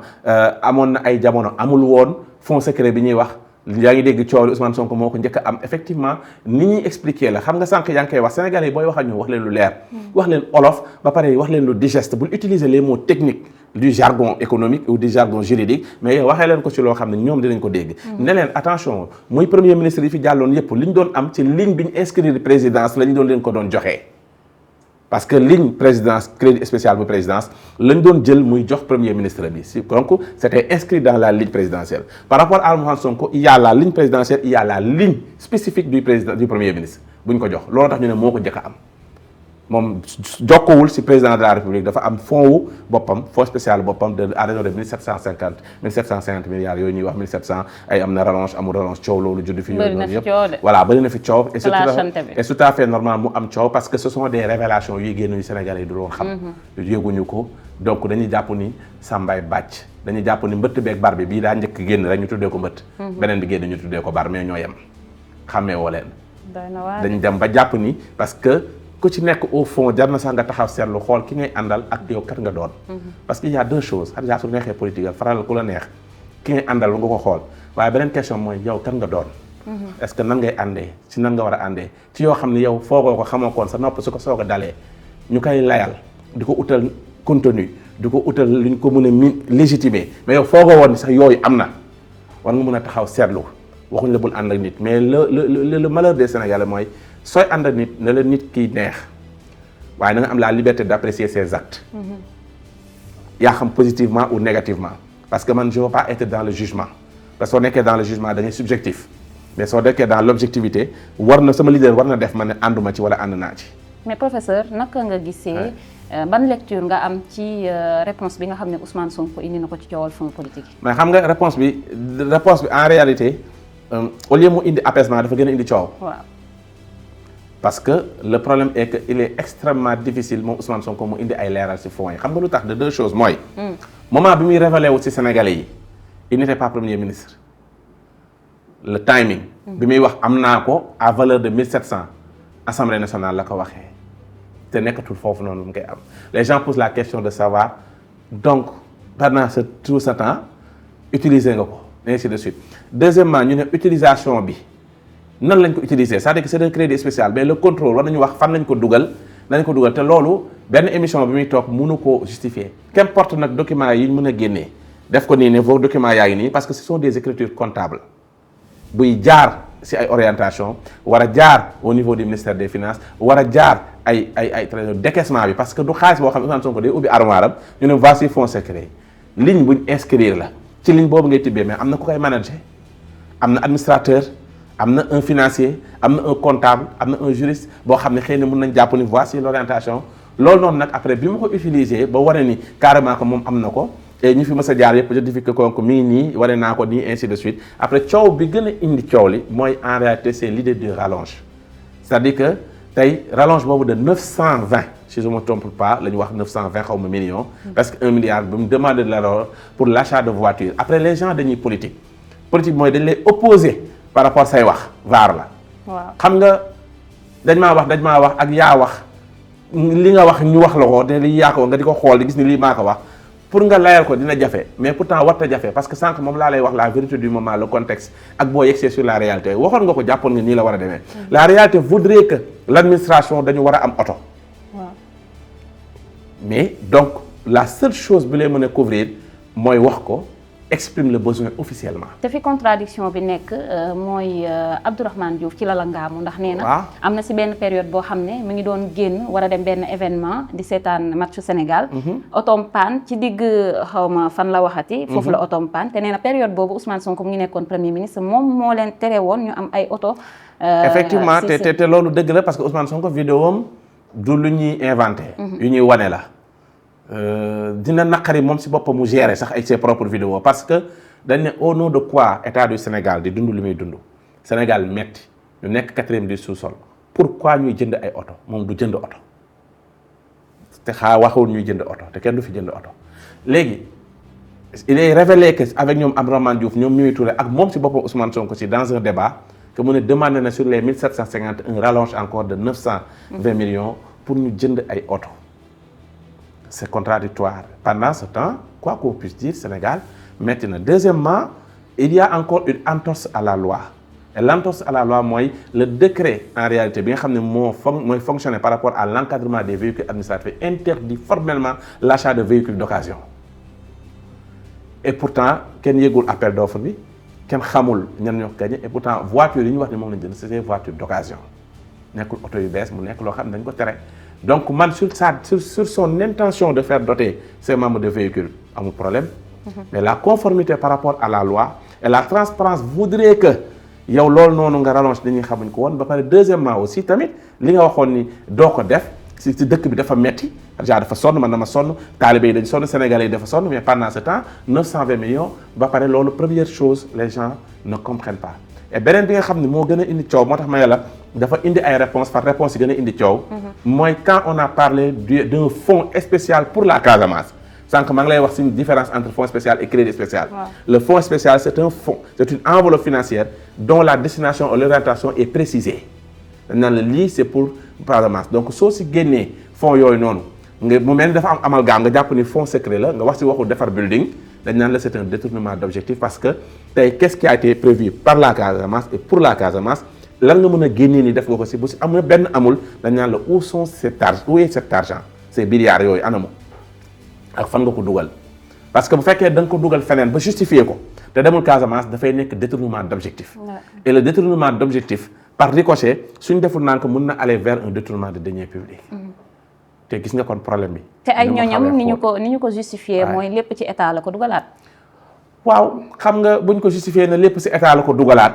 amoon na ay jamono amul woon fonds secret bi ñuy wax yaa ngi dégg coow li Ousmane Sonko moo ko njëkk a am effectivement ni ñuy expliquer la xam nga sànq yaa ngi koy wax Sénégalais yi booy wax ak ñu wax leen lu leer wax leen olof ba pare wax leen lu digeste bul utiliser les mots techniques du jargon économique ou du jargon juridique mais waxee leen ko ci loo xam ne ñoom dinañ ko dégg ne leen attention muy premier ministre yi fi jàlloon yëpp li ñu doon am ci ligne bi ñu inscrire présidence la ñu doon leen ko doon joxee parce que ligne présidence crédit spécial bu présidence lañ doon jël muy jox premier ministre bi si donc c'était inscrit dans la ligne présidentielle par rapport à Ousmane Sonko il y a la ligne présidentielle il y a la ligne spécifique du premier ministre bu ñu ko jox loolu tax ñu ne moo ko njëkk a am moom jokkowul si président de la république dafa am fonds wu boppam fonds spécial boppam de à raison de 1750 milliards yooyu ñuy wax 1700 ay am na rallonge amul rallonge coow loolu judd fi yooyu noonu yëpp voilà bëri na fi coow et c'est tout à fait normal mu am coow parce que ce sont des révélations yuy génn yu Sénégalais yi du doon xam yéeguñu ko donc dañuy jàpp ni sàmbay bàcc dañuy jàpp ni mbëtt beeg bar bi bii daa njëkk génn rek ñu tuddee ko mbëtt beneen bi génn ñu tuddee ko bar mais ñoo yem xàmmee woo leen dañu dem ba jàpp ni parce que ku ci nekk au fond jar na sax nga taxaw seetlu xool ki ngay àndal ak yow kat nga doon parce que il y a deux choses xam nga su neexee politique ak faral ku la neex ki ngay àndal nga ko xool waaye beneen question mooy yow kat nga doon est-ce que nan ngay àndee ci nan nga war a àndee ci yoo xam ne yow foogoo ko xamoo koon sa nopp su ko soog a dalee ñu koy layal di ko utal contenu di ko utal lu ñu ko mën a légitimer mais yow foogoo woon sax yooyu am na war nga mën a taxaw seetlu waxuñ la bul ànd ak nit mais le malheur des Sénégalais mooy sooy ànd ak nit ne la nit kiy neex waaye na nga am la liberté d'apprécier ses actes yaa xam positivement ou négativement parce que man je veux pas être dans le jugement parce que soo nekkee dans le jugement da ngay subjectif mais soo nekkee dans l'objectivité war na sama leader war na def ma ne ànduma ci wala ànd naa ci. mais professeur naka nga gisee ban lecture nga am ci réponse bi nga xam ne Ousmane Sonko indi na ko ci coowal fonds politique yi. mais xam nga réponse bi en réalité au lieu mu indi apaisement dafa gën a indi coow. waaw. parce que le problème est que il est extrêmement difficile moom Ousmane Sonko mu indi ay leeral ci fonds yi xam nga lu tax de deux choses mooy. moment bi muy révélé wu ci Sénégalais yi il n'était pas premier ministre. le timing. bi muy wax am naa ko à valeur de 1700 Assemblée nationale la ko waxee te nekkatul foofu noonu mu koy am les gens posent la question de savoir donc pendant tout ce temps utiliser nga ko ainsi de suite deuxièmement ñu ne utilisation bi. nan lañ ko utiliser c'est-à-dire que c'est un crédit spécial mais le contrôle war nañu wax fan lañ ko dugal te loolu benn émission bi muy toog mënu ko justifier qu'importe nag documents yi ñu mën a génnee def ko nii ne vos documents yaa ngi nii parce que ce sont des écritures comptables buy jaar ci ay orientation war a jaar au niveau du ministère des finances war a jaar ay décaissement bi parce que du xaalis boo xam ne Ousmane Sonko day ubbi armoire am ñu ne voici fonds secret ligne buñ inscrire la ci ligne boobu ngay tibbee mais am na ku koy manager am na administrateur am na un financier am na un comptable am na un juriste boo xam ne xëy na mën nañ jàpp ni voici l'orientation loolu noonu nag après bi ma ko utiliser ba wane ni carrément que moom am na ko et ñu fi mës a jaar yëpp certifié ko mi ngi nii wane naa ko nii ainsi de suite après coow bi gën a indi coow li mooy en réalité c'est l'idée de rallonge c'est-à-dire que tey rallonge boobu de 920 si je ne me trompe pas la ñu wax 920 xaw ma millions parce que 1 milliard bi mu demande de l'erreur pour l'achat de voitures après les gens dañuy politique mooy dañ lay opposer par rapport say wax vaar la. waaw xam nga dañ maa wax ak yaa wax li nga wax ñu wax la ko te li yaa ko nga di ko xool di gis ni lii maa ko wax pour nga layal ko dina jafe mais pourtant warta jafe parce que sànq moom laa lay wax la vérité du moment le contexte ak boo yegsee sur la réalité waxoon nga ko jàppoon nga nii la war a demee. la réalité voudrait que l'administration dañu war a am oto. waaw mais donc la seule chose bi lay mën a couvrir mooy wax ko. exprime le besoin officiellement. te fi contradiction bi nekk mooy Abdourahmane Diouf ci la ngaamu ndax nee na. am na ci benn période boo xam ne mu ngi doon génn war a dem benn événement di seetaan matchu Sénégal. otom paan ci digg xawma fan la waxati. foofu la otom paan te nee na période boobu Ousmane Sonko mu ngi nekkoon premier ministre moom moo leen tere woon ñu am ay oto. effectivement te loolu dëgg la parce que Ousmane Sonko vidéo am du lu ñuy inventé. yu ñuy wane la. dina naqari moom ci boppam mu gérer sax ay ses propres vidéos parce que dañ ne au nom de quoi état du Sénégal di dund li muy dund Sénégal metti ñu nekk 4e du sous-sol pourquoi ñuy jënd ay oto moom du jënd oto te waxul ñuy jënd oto te kenn du fi jënd oto léegi il est révélé que avec ñoom Abdourahmane Diouf ñoom Mimi Touré ak moom ci boppam Ousmane Sonko ci dans un débat que mu ne demandé na sur les 1750 un rallonge encore de 920 millions pour ñu jënd ay oto. C'est contradictoire. Pendant ce temps, quoi qu'on puisse dire, Sénégal, maintenant. Deuxièmement, il y a encore une entorse à la loi. Et l'entorse à la loi, moi, le décret, en réalité, bien que moi fonctionner par rapport à l'encadrement des véhicules administratifs, interdit formellement l'achat de véhicules d'occasion. Et pourtant, kenn yégul appel d'offre bi, kenn xamul ñan ñoo gagné, et pourtant voiture yi ñu wax ni moom lañ jënd c'est des voitures d'occasion. Nekkul oto yu bees mu nekk loo xam ne dañ ko tere. donc man sur son intention de faire doter ses membres de véhicules amul problème. Mais la conformité par rapport à la loi et la transparence voudrait que yow loolu noonu nga rallonge dañuy xamuñ ko woon ba pare deuxièmement aussi tamit li nga waxoon ni doo ko def si dëkk bi dafa metti déjà dafa sonn man dama sonn taalibe yi dañ sonn sénégalais yi dafa sonn mais pendant ce temps 920 millions ba pare loolu première chose les gens ne comprennent pas et beneen bi nga xam ne moo gën a indi coow moo tax ma ne la dafa indi ay réponses par réponse yi gën a indi coow mooy quand on a parlé d'un fonds spécial pour la Casamance. sànq maa ngi lay wax ci une différence entre fonds spécial et crédit spécial. Le fonds spécial c'est un fonds, c'est une enveloppe financière dont la destination et l'orientation est précisée. dañ naan la lii c'est pour Casamance donc soo ci génnee fonds yooyu noonu nga mu mel ni dafa am amalgame nga jàpp ni fonds secret la nga wax ci waxu defar building dañ naan la c'est un détournement d'objectif parce que tey qu'est-ce qui a été prévu par la Casamance et pour la Casamance lan nga mën a génnee ni def nga ko ci bu ci amul benn amul dañ naan la où sont cet argent où est cet argent ces milliards yooyu anamu. ak fan nga ko dugal parce que bu fekkee da nga ko dugal feneen ba justifier ko te demul Casamance dafay nekk détournement d'objectif. Et le détournement d'objectif par ricochet suñ deful naan ko mën na aller vers un détournement de deniers publics. te gis nga kon problème bi. te ay ñooñam ni ñu ko justifier mooy lépp ci état la ko dugalaat. waaw xam nga buñ ko justifier ne lépp ci état la ko dugalaat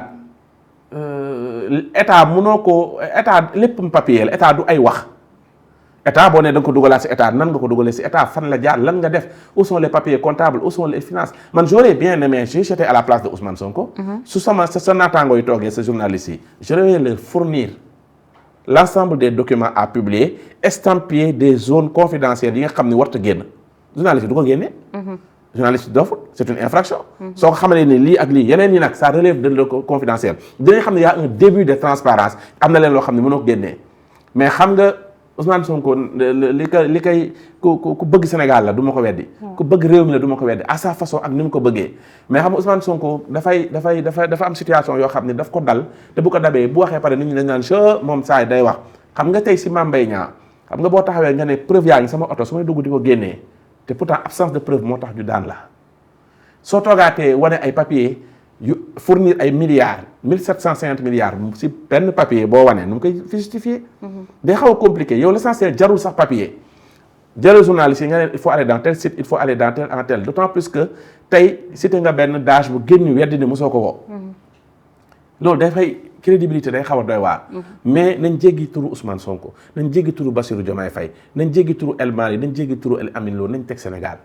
état mënoo ko état lépp papier la état du ay wax. état boo nee da nga ko dugalaat ci état nan nga ko dugalee ci état fan la jaar lan nga def où sont les papiers comptables où sont les finances man j'aurais bien aimé si j'étais à la place de Ousmane Sonko. su sa naataangoo yi toogee sa journaliste yi je vais leur fournir l'ensemble des documents à publier estampillés des zones confidentielles yi nga xam ne warut a génn journaliste du ko génne. journaliste doful c'est une infraction. soo ko xamalee ni lii ak lii yeneen yi nag ça relève de le confidentiel dinañ xam ne y a un début de transparence am na leen loo xam ne mënoo ko génnee mais xam nga. Ousmane Sonko li kay ku bëgg Sénégal la du ma ko weddi ku bëgg réew mi la du ma ko weddi à sa façon ak ni mu ko bëggee mais xam nga Ousmane Sonko dafa am situation yoo xam ne daf ko dal te bu ko dabee bu waxee pare nit ñi dañ naan che moom saa day wax xam nga tey si Mame Mbaye Niang xam nga boo taxawee nga ne preuve yaa ngi sama oto su may dugg di ko génnee te pourtant absence de preuve moo tax ñu daan la soo toogaatee wane ay papier yu fournir ay milliards 1750 milliards si benn papier boo wane nu mu koy justifier day xaw a compliqué yow l'essentiel jarul sax papier jarul journaliste yi nga ne il faut aller dans tel site il faut aller dans tel en tel d'autant plus que tey cité nga benn dage bu génn weddi ni mosoo ko woo loolu dafay crédibilité day xaw a doy waar mais nañ jéggi turu Ousmane Sonko nañ jéggi turu Bassirou Diomaye Faye nañ jéggi turu El Mali nañ jéggi turu El Amin Lo nañ teg Sénégal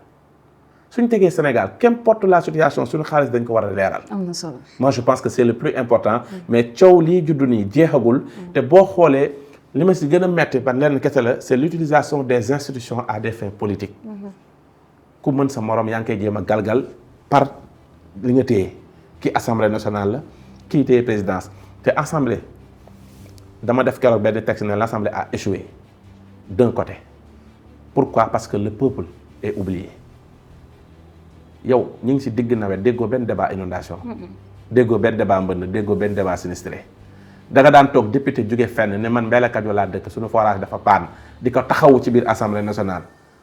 suñ tegee Sénégal qu'importe la situation suñu xaalis dañ ko war a leeral. am na solo. moi je pense que c'est le plus important. mais coow lii juddu nii jeexagul. te boo xoolee li ma si gën a metti ba lenn kese la c'est l'utilisation des institutions à des fins politiques. ku mën sa morom yaa ngi koy jéem a galgal par li nga téye kii assemblée nationale la kii téye présidence te assemblée dama def keroog benn texte ne l'assemblée a échoué d'un côté pourquoi parce que le peuple est oublié. yow ñu ngi ci digg nawet déggoo benn débat inondation déggoo benn débat mbënn déggoo benn débat sinistré da nga daan toog député jóge fenn ne man Mbella Kajoor laa dëkk suñu forage dafa paan di ko taxawu ci biir assemblée nationale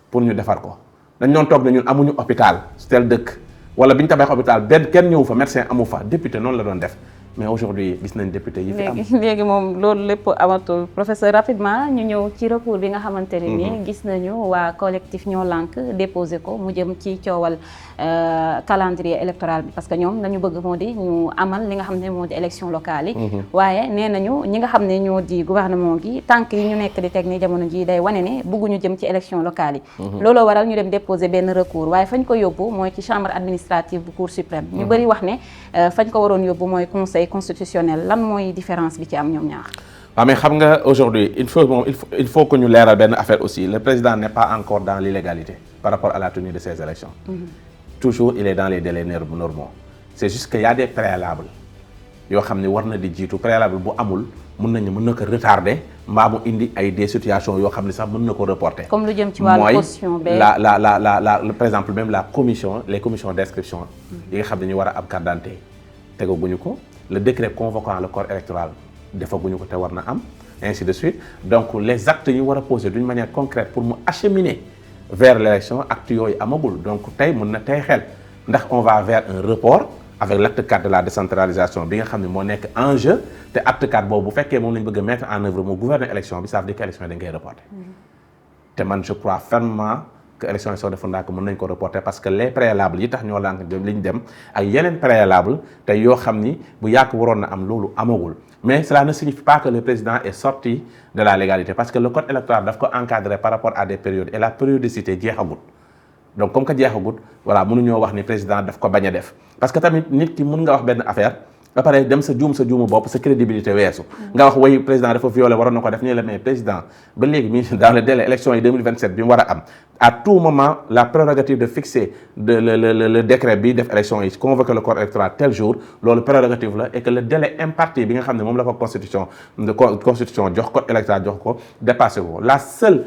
pour ñu defar ko dañ doon toog ne ñun amuñu hôpital tel dëkk wala bi ñu tabax hôpital benn kenn ñëw fa médecin amu fa député noonu la doon def mais aujourd'hui gis nañ député yi fi am léegi moom loolu lépp amatul professeur rapidement ñu ñëw ci recours bi nga xamante ne nii gis nañu waa collectif ñoo lànk déposé ko mu jëm ci coowal calendrier électoral bi parce que ñoom lañu bëgg moo di ñu amal li nga xam ne moo di élection locale yi waaye nee nañu ñi nga xam ne ñoo di gouvernement gi tànk yi ñu nekk di teg ni jamono ji day wane ne bëgguñu jëm ci élection locale yi looloo waral ñu dem déposé benn recours waaye fañ ko yóbbu mooy ci chambre administrative bu cour suprême ñu bëri wax ne fañ ko waroon yóbbu mooy conseil constitutionnel lan mooy différence bi ci am ñoom ñaar. waaw mais xam nga aujourd'hui il faut que ñu leeral benn affaire aussi le président n'est pas encore dans l'illégalité par rapport à la tenue de ces élections. toujours il est dans les délais normaux c'est juste que y a des préalables yoo xam ne war na di jiitu préalable bu amul mën na ko retarder mbaa mu indi ay des situations yoo xam ne sax mën na ko reporter. comme lu jëm ci wàllu caution mooy par exemple même les commissions d'inscription yi nga xam ne ñu war a am carte d'identité tegaguñu ko. le décret convoquant le corps électoral defaguñu ko te war na am ainsi de suite donc les actes yi war a poser d'une manière concrète pour mu acheminer vers l'élection actes yooyu amagul donc tey mën na tey xel ndax on va vers un report avec l'acte 4 de la décentralisation bi nga xam ne moo nekk en jeu te acte 4 boobu bu fekkee moom la ñu bëgg a mettre en œuvre moo gouverner élection bi ça veut dire que élection yi dañ koy reporter te man je crois fermement que élection yi soo defoon naa ko mën nañ ko reporter parce que les préalables yi tax ñoo lànk li ñu dem ak yeneen préalable te yoo xam ni bu yàgg waroon na am loolu amagul mais cela ne signifie pas que le président est sorti de la légalité parce que le code électoral daf ko encadrer par rapport à des périodes et la périodicité jeexagut donc comme que jeexagut voilà mënuñoo wax ni président daf ko bañ a def parce que tamit nit ki mën nga wax benn affaire ba pare dem sa juumu bopp sa crédibilité weesu nga wax way président dafa violé waroon na ko def ñu la mais président ba léegi mi dans le délai élection yi 2027 bi mu war a am à tout moment la prérogative de fixer le décret bi def élection yi convoquer le corps électoral tel jour loolu prérogative la et que le délai imparti bi nga xam ne moom la ko constitution jox code électoral jox ko dépassé ko la seule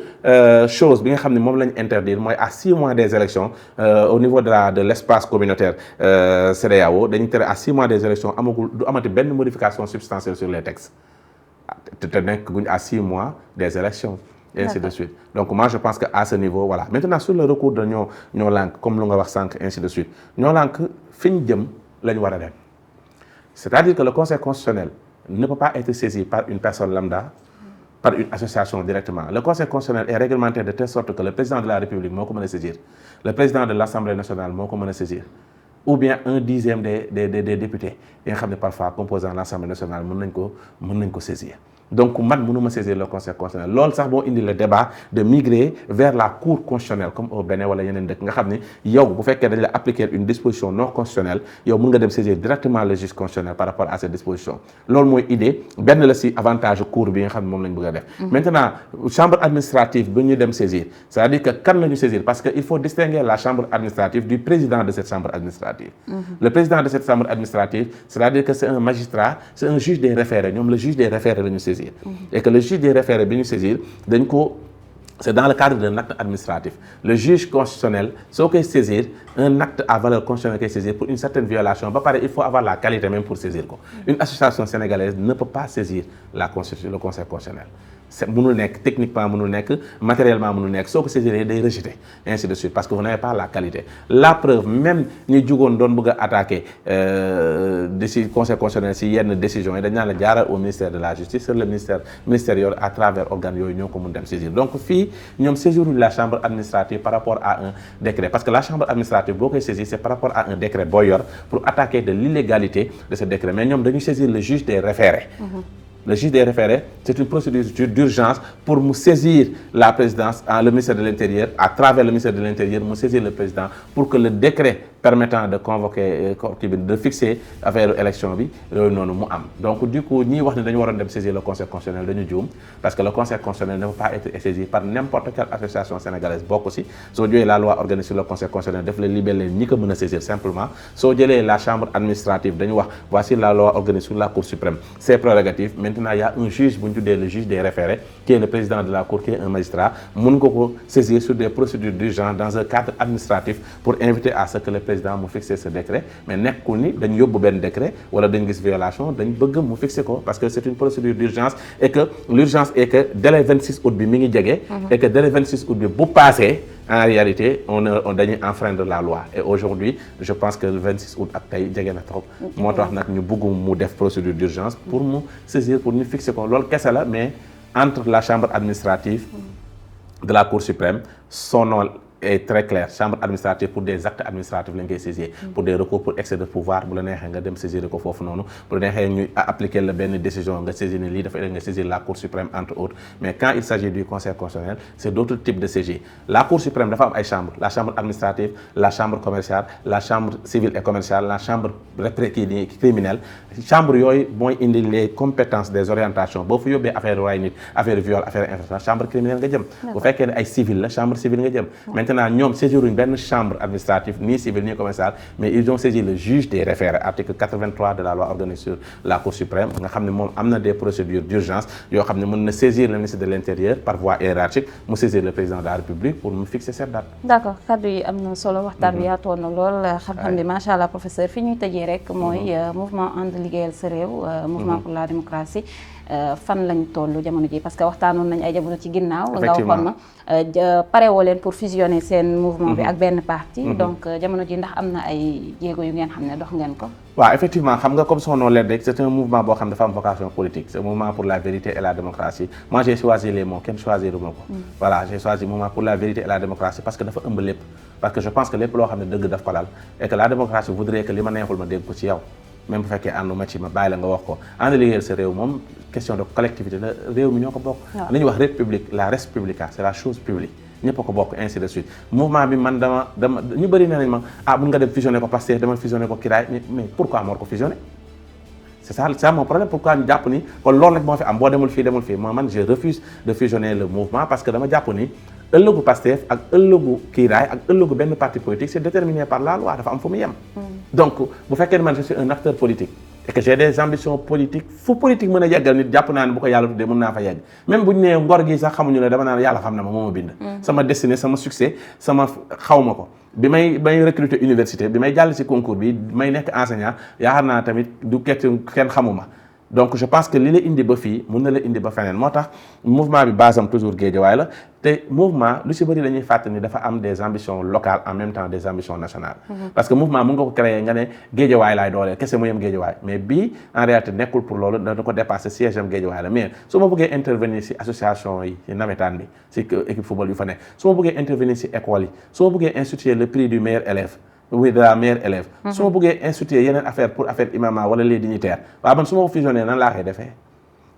chose bi nga xam ne moom lañ interdire mooy à 6 mois des élections au niveau de l'espace communautaire CEDEAO dañuy tere à 6 mois des élections amagul du amati benn modification substantielle sur les textes te nekk guñ à 6 mois des élections et ainsi de suite donc moi je pense que à ce niveau voilà maintenant sur le recours de ñoo lànk comme lu nga wax sànq ainsi de suite ñoo lànk fi ñu jëm la ñu war a dem c'est-à-dire que le conseil constitutionnel ne peut pas être saisi par une personne lambda par une association directement le conseil constitutionnel est réglementé de telle sorte que le président de la république moo ko mën a saisir le président de l'assemblée nationale moo ko mën a saisir ou bien 1/10 des députés yi nga xam ne parfois composant l'assemblée nationale mën nañ ko saisir donc man mënuma saisir le conseil constitutionnel loolu sax boo indi le débat de migrer vers la cour constitutionnelle comme au Bénin wala yeneen dëkk nga xam ni yow bu fekkee dañ la appliquer une disposition non constitutionnelle yow mën nga dem saisir directement le juge constitutionnel par rapport à cette disposition loolu mooy idée benn la ci avantage cour bi nga xam ne moom lañ bëgg a def maintenant chambre administrative bi ñu dem saisir c'est-à-dire que kan la ñu saisir parce que il faut distinguer la chambre administrative du président de cette chambre administrative le président de cette chambre administrative c'est-à-dire que c'est un magistrat c'est un juge des référés ñoom le juge des référés la ñu saisir et que le juge des référés bi ñu saisir dañ ko c'est dans le cadre d'un acte administratif le juge constitutionnel soo koy saisir un acte à valeur constitutionnelle koy saisir pour une certaine violation ba pare il faut avoir la qualité même pour saisir ko une association sénégalaise ne peut pas saisir le conseil constitutionnel c'est mënul nekk techniquement mënul nekk matériellement mënul nekk soo ko saisir day rejeter ainsi de suite parce que vous n'avez pas la qualité la preuve même ñi jugoon doon bëgg a attaquer conseil constitutionnel si yenn décisions yi dañ naan la jaaral au ministère de la justice sur le ministère yooyu à travers organes yooyu ñoo ko mën dem saisir donc fii ñoom saisiruñ la chambre administrative par rapport à un décret parce que la chambre administrative boo koy saisir c'est par rapport à un décret boo yor pour attaquer de l'illégalité de ce décret mais ñoom dañuy saisir le juge des référés le juge des référés c'est une procédure d'urgence pour mu saisir la présidence le ministère de l'Intérieur à travers le ministère de l'Intérieur mu saisir le président pour que le décret permettant de convoquer de fixer affaire élection bi yooyu noonu mu am donc du coup ñii wax ne dañu waroon dem saisir le conseil constitutionnel dañu juum parce que le conseil constitutionnel ne peut pas être saisi par n'importe quelle association sénégalaise bokk ci soo jëlee la loi organique sur le conseil constitutionnel daf la libellé ñi ko mën a saisir simplement soo jëlee la chambre administrative dañu wax voici la loi organique sur la cour suprême ses prérogatives maintenant il y a un juge bu ñu tuddee le juge des référés qui est le président de la cour qui est un magistrat mën nga ko saisir sur des procédures d'urgence dans un cadre administratif pour inviter à ce que le président mu fixer ce décret mais nekkul ni dañ yóbbu benn décret wala dañ gis violation dañ bëgg mu fixer ko parce que c'est une procédure d'urgence et que l'urgence est que délai 26 août bi mi ngi jege et que délai 26 août bi bu passé en réalité on dañuy enfreindre la loi et aujourd'hui je pense que le 26 août ak tey jege na trop moo tax nag ñu bëgg mu def procédure d'urgence pour mu saisir pour ñu fixer ko loolu kese la mais entre la chambre administrative de la Cour suprême son nom est très clair chambre administrative pour des actes administratifs lañ koy saisir pour des recours pour excès de pouvoir bu la neexee nga dem saisir ko foofu noonu bu la neexee ñu appliquer la benn décision nga saisir ne lii dafa nga saisir la Cour suprême entre autres mais quand il s'agit du conseil constitutionnel c'est d'autres types de saisie la Cour suprême dafa am ay chambres la chambre administrative la chambre commerciale la chambre civile et commerciale la chambre criminelle chambre yooyu mooy indi les compétences des orientations boo fa yóbbee affaire ray nit affaire viol affaire infraction chambre criminelle nga jëm bu fekkee ne ay civil la chambre civile nga jëm maintenant ñoom saisiruñ benn chambre administrative ni civile ni commerciale mais ils ont saisi le juge des référés article 83 de la loi organique sur la Cour suprême nga xam ne moom am na des procédures d'urgence yoo xam ne mën na saisir le ministre de l'Intérieur par voie hiérarchique mu saisir le président de la République pour mu fixer cette date. d'accord kaddu yi am na solo waxtaan bi yaatoon na lool xam-xam bi macha allah professeur fi ñuy tëjee rek mooy mouvement ànd liggéeyal sa réew mouvement pour la démocratie fan lañ toll jamono ji parce que waxtaanoon nañ ay jamono ci ginnaaw nga waxoon ma pare woo leen pour fusionner seen mouvement bi ak benn parti donc jamono ji ndax am na ay jéego yu ngeen xam ne dox ngeen ko. waaw effectivement xam nga comme son nom l'indique c'est un mouvement boo xam ne dafa am vocation politique c'est un mouvement pour la vérité et la démocratie moi j'ai choisi les mots kenn choisiruma ko voilà j'ai choisi mouvement pour la vérité et la démocratie parce que dafa ëmb lépp parce que je pense que lépp loo xam ne dëgg daf ko lal et que la démocratie voudrait que li ma neexul ma dégg ko ci yow même bu fekkee ànduma ci ma bàyyi la nga wax ko ànd liggéeyal sa réew moom question de collectivité la réew mi ñoo ko bokk li ñuy wax république la res publica c'est la chose publique ñëpp a ko bokk ainsi de suite mouvement bi man dama ñu bëri nee nañ ma mun nga dem fusionner ko Pastef demal fusionner ko Kiraay mais pourquoi moo ko fusionner c'est ça mon problème pourquoi ñu jàpp ni kon loolu rek moo fi am boo demul fii man je refuse de fusionner le mouvement parce que dama jàpp ni ëllëgu Pastef ak ëllëgu Kiraay ak ëllëgu benn parti politique c'est déterminé par la loi dafa am fu mu yem donc bu fekkee ne man je suis un acteur politique et que j'ai des ambitions politiques fu politique mën a yeggal nit jàpp naa ne bu ko yàlla tuddee mën naa fa yegg même bu ñu nee ngor gi sax xamuñu ne dama naan yàlla xam na ma moo ma bind sama destinée sama succès sama xaw ma ko bi may recruter université bi may jàll ci concours bi may nekk enseignant yaakaar naa tamit du kenn xamuma donc je pense que li la indi ba fii mën na la indi ba feneen moo tax mouvement bi base am toujours Guédiawaye la te mouvement lu ci bëri dañuy fàtte ni dafa am des ambitions locales en même temps des ambitions nationales parce que mouvement mën nga ko créer nga ne Guédiawaye laay dooleel kese mu yem Guédiawaye mais bii en réalité nekkul pour loolu dana ko dépasser siège am Guédiawaye la mais su ma bëggee intervenir ci association yi ci nawetaan bi ci équipe football yu fa nekk su ma bëggee intervenir ci école yi su ma bëggee instituer le prix du meilleur élève oui de la meilleure élève su ma bëggee instituer yeneen affaire pour affaire imama wala les dignitaires waaw man su ma ko fusionné nan laa koy defee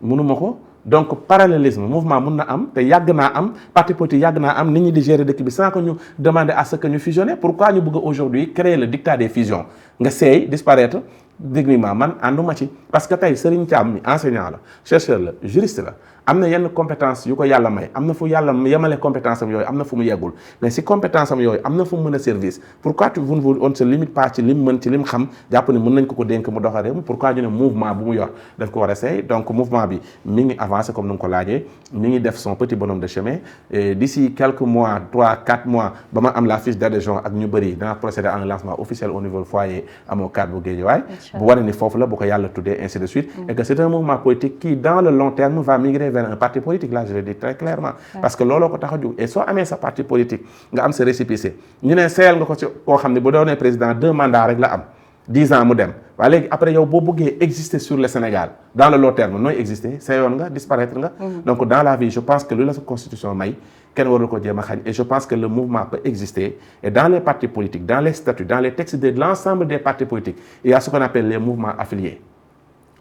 mënuma ko donc parallélisme mouvement mun na am te yàgg naa am parti politique yàgg naa am nit ñi di gérer dëkk bi sans que ñu demander à ce que ñu fusionner pourquoi ñu bëgg aujourd'hui créer le dictat des fusions nga seey disparaître dignement man ànduma ci parce que tey Serigne Thiam mi enseignant la chercheur la juriste la am na yenn compétence yu ko yàlla may am na fu yàlla yemale compétence am yooyu am na fu mu yeggul mais si compétence am yooyu am na fu mu mën a service pourquoi on ne se limite pas ci lim mën ci lim xam jàpp ne mën nañ ko dénk mu doxal réew mi pourquoi ñu ne mouvement bu mu yor daf ko war a seey donc mouvement bi mi ngi avancé comme ni nga ko laajee mi ngi def son petit bonhomme de chemin et d'ici quelques mois 3-4 mois ba ma am la fiche d'adhésion ak ñu bëri dana procéder à un lancement officiel au niveau du foyer amoo cadre bu Guédiawaye bu wane ni foofu la bu ko yàlla tuddee ainsi de suite et que c'est un mouvement politique qui dans le long terme va migrer vers un parti politique là je le dis très clairement parce que looloo ko tax a jóg et soo amee sa parti politique nga am sa récépissé ñu ne seeyal nga ko ci koo xam ne bu doonee président 2 mandats rek la am 10 ans mu dem waaye léegi après yow boo bëggee exister sur le Sénégal dans le long terme nooy exister seeyoon nga disparaître nga donc dans la vie je pense que lu la sa constitution may kenn warul ko jéem a xañ et je pense que le mouvement peut exister et dans les partis politiques dans les statuts dans les textes de l'ensemble des partis politiques il y a ce qu'on appelle les mouvements affiliés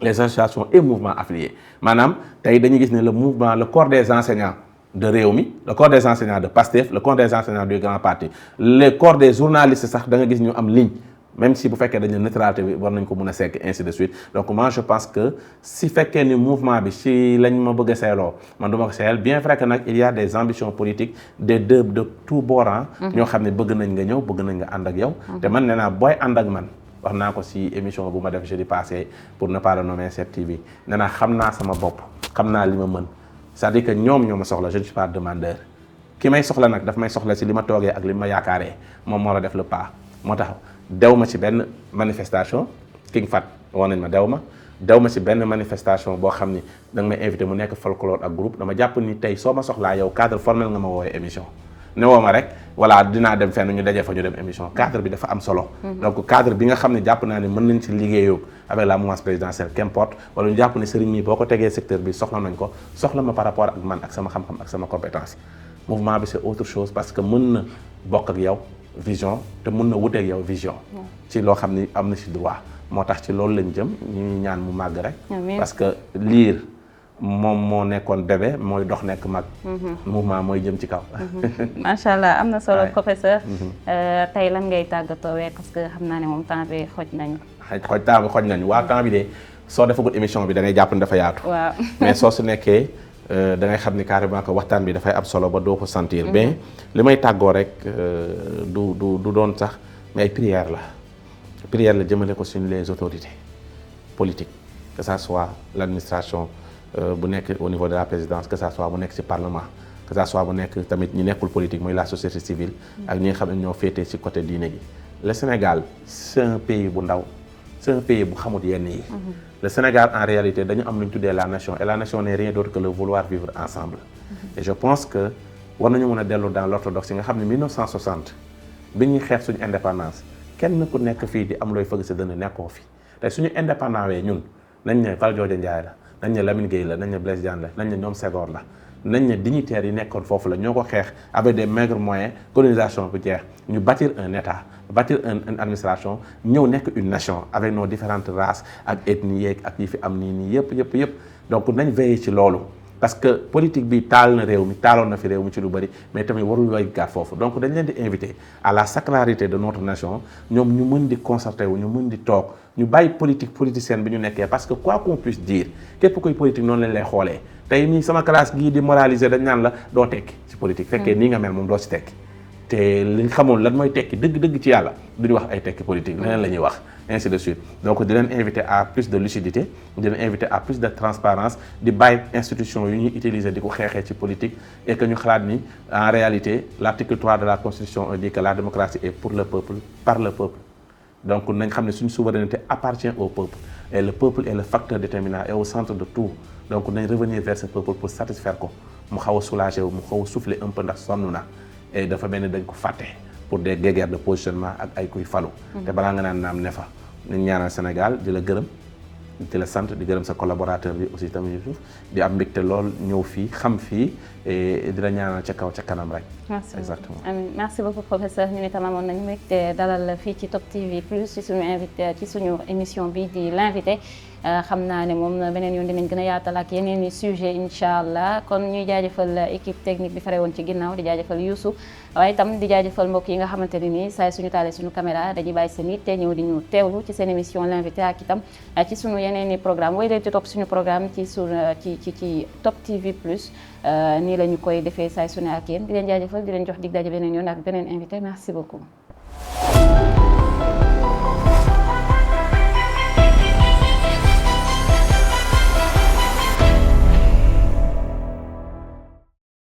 les associations et mouvements affiliés maanaam tey dañuy gis ne le mouvement le corps des enseignants de Rewmi le corps des enseignants de Pastef le corps des enseignants du grand parti le corps des journalistes sax da nga gis ñu am ligne même si bu fekkee dañu neutralité bi war nañ ko mën a segg ainsi de suite donc moi je pense que si fekkee ni mouvement bi si lañ ma bëgg a seeloo man du ma ko seel bien vrai que nag il y a des ambitions politiques de tout bord ñoo xam ne bëgg nañ nga ñëw bëgg nañ nga ànd ak yow te man nee naa booy ànd ak man wax naa ko ci émission bu ma def jeudi passé pour ne pas le nommer 7TV nee naa xam naa sama bopp xam naa li ma mën c'est-à-dire que ñoom ñoo ma soxla je ne suis pas demandeur ki may soxla nag daf may soxla ci li ma toogee ak li ma yaakaaree moom moo la def le pas moo tax dew ma ci benn manifestation King Fat woon nañ ma dew ma ci benn manifestation boo xam ni da nga may invité mu nekk folklore ak groupe dama jàpp ni tey soo ma soxlaa yow cadre formel nga ma woowee émission ne woo ma rek voilà dinaa dem fenn ñu daje fa ñu dem émission cadre bi dafa am solo donc cadre bi nga xam ne jàpp naa ne mën nañ ci liggéeyoo avec la mouvance présidentielle qu'importe wala ñu jàpp ne sëriñ mi boo ko tegee secteur bi soxla nañ ko soxla ma par rapport ak man ak sama xam-xam ak sama compétence mouvement bi c'est autre chose parce que mën na bokk ak yow vision te mën na wuteeg yow vision ci loo xam ni am na ci droit moo tax ci loolu lañ jëm ñu ñaan mu màgg rek parce que liir moom moo nekkoon bébé mooy dox nekk mag mouvement mooy jëm ci kaw macha allah am na solo professeur tey lan ngay tàggatoowee parce que xam naa ne moom temps bi xoj nañu waa temps bi de soo defagul émission bi da ngay jàpp ne dafa yaatu waaw mais soo su nekkee da ngay xam ni carrément que waxtaan bi dafay am solo ba doo ko sentir mais li may tàggoo rek du doon sax mais ay prière la jëmale ko sur les autorités politiques que ça soit l'administration bu nekk au niveau de la présidence que ça soit bu nekk ci parlement que ça soit bu nekk tamit ñi nekkul politique mooy la société civile ak ñi nga xam ne ñoo féetee ci côté diine gi le Sénégal c'est un pays bu ndaw c'est un pays bu xamut yenn yi. Le Sénégal en réalité dañu am lu ñu tuddee la nation et la nation n'est rien d'autre que le vouloir vivre ensemble. Et je pense que war nañu mën a dellu dans l'orthodoxie nga xam ne 1960 bi ñuy xeex suñu indépendance kenn ku nekk fii di am looy fëgg sa dënn nekkoo fi te suñu indépendant wee ñun nañ ne Valdiodio Ndiaye la nañ ne Lamine Gueye la nañ ne Blaise Diagne la nañ ne ñoom Senghor la nañ ne dignitaires yi nekkoon foofu la ñoo ko xeex avec des maigres moyens colonisation bu jeex ñu bâtir un état bâtir une administration ñëw nekk une nation avec nos différentes races ak ethnies yeeg ak yi fi am nii yëpp donc nañ veiller ci loolu parce que politique bi taal na réew mi taaloon na fi réew mi ci lu bëri mais tamit warul yooy gaat foofu donc dañ leen di inviter à la sacralité de notre nation ñoom ñu mën di concerter wu ñu mën di toog ñu bàyyi politicienne bi ñu nekkee parce que quoi qu'on puisse dire képp kuy politique noonu lañ lay xoolee tey nii sama classe gii di moraliser dañ naan la doo tekki ci politique fekkee nii nga mel moom doo ci tekki te liñ xamoon lan mooy tekki dëgg ci yàlla duñu wax ay tekki politique leneen la ñuy wax ainsi de suite donc di leen inviter à plus de lucidité di leen inviter à plus de transparence di bàyyi institution yu ñuy utiliser di ko xeexee ci politique et que ñu xalaat ni en réalité l'article 3 de la constitution dit que la démocratie est pour le peuple par le peuple donc nañ xam ne suñu souveraineté appartient au peuple et le peuple est le facteur déterminant et au centre de tout donc nañ revenir vers ce peuple pour satisfaire ko mu xaw a soulager wu mu xaw a souffler un peu ndax sonn na et dafa mel ni dañ ko fàtte pour des guerres de positionnement ak ay kuy falu te balaa nga naan naam ne fa nañ ñaanal Sénégal di la gërëm di la sant di gërëm sa collaborateur bi aussi tamit Youssouf di am mbégte lool ñëw fii xam fii et di la ñaanal ca kaw ca kanam rek. merci exactement amiin merci beaucoup professeur ñu itam amoon nañu mbégte dalal fii ci Top TV Plus ci suñu invité ci suñu émission bi di l'invité xam naa ne moom beneen yoon dinañ gën a yaatal ak yeneen i sujet incha allah kon ñuy jaajëfal équipe technique bi fare woon ci ginnaaw di jaajëfal Youssou waaye itam di jaajëfal mbokk yi nga xamante ne nii saa suñu taalee suñu caméra dañuy bàyyi seen it te ñëw di ñu teewlu ci seen émission l'invité ak itam ci suñu yeneen i programme way leen di topp suñu programme ci Top TV Plus nii la ñu koy defee saa su ne ak yéen di leen jaajëfal di leen jox dig daje beneen yoon ak beneen invité merci beaucoup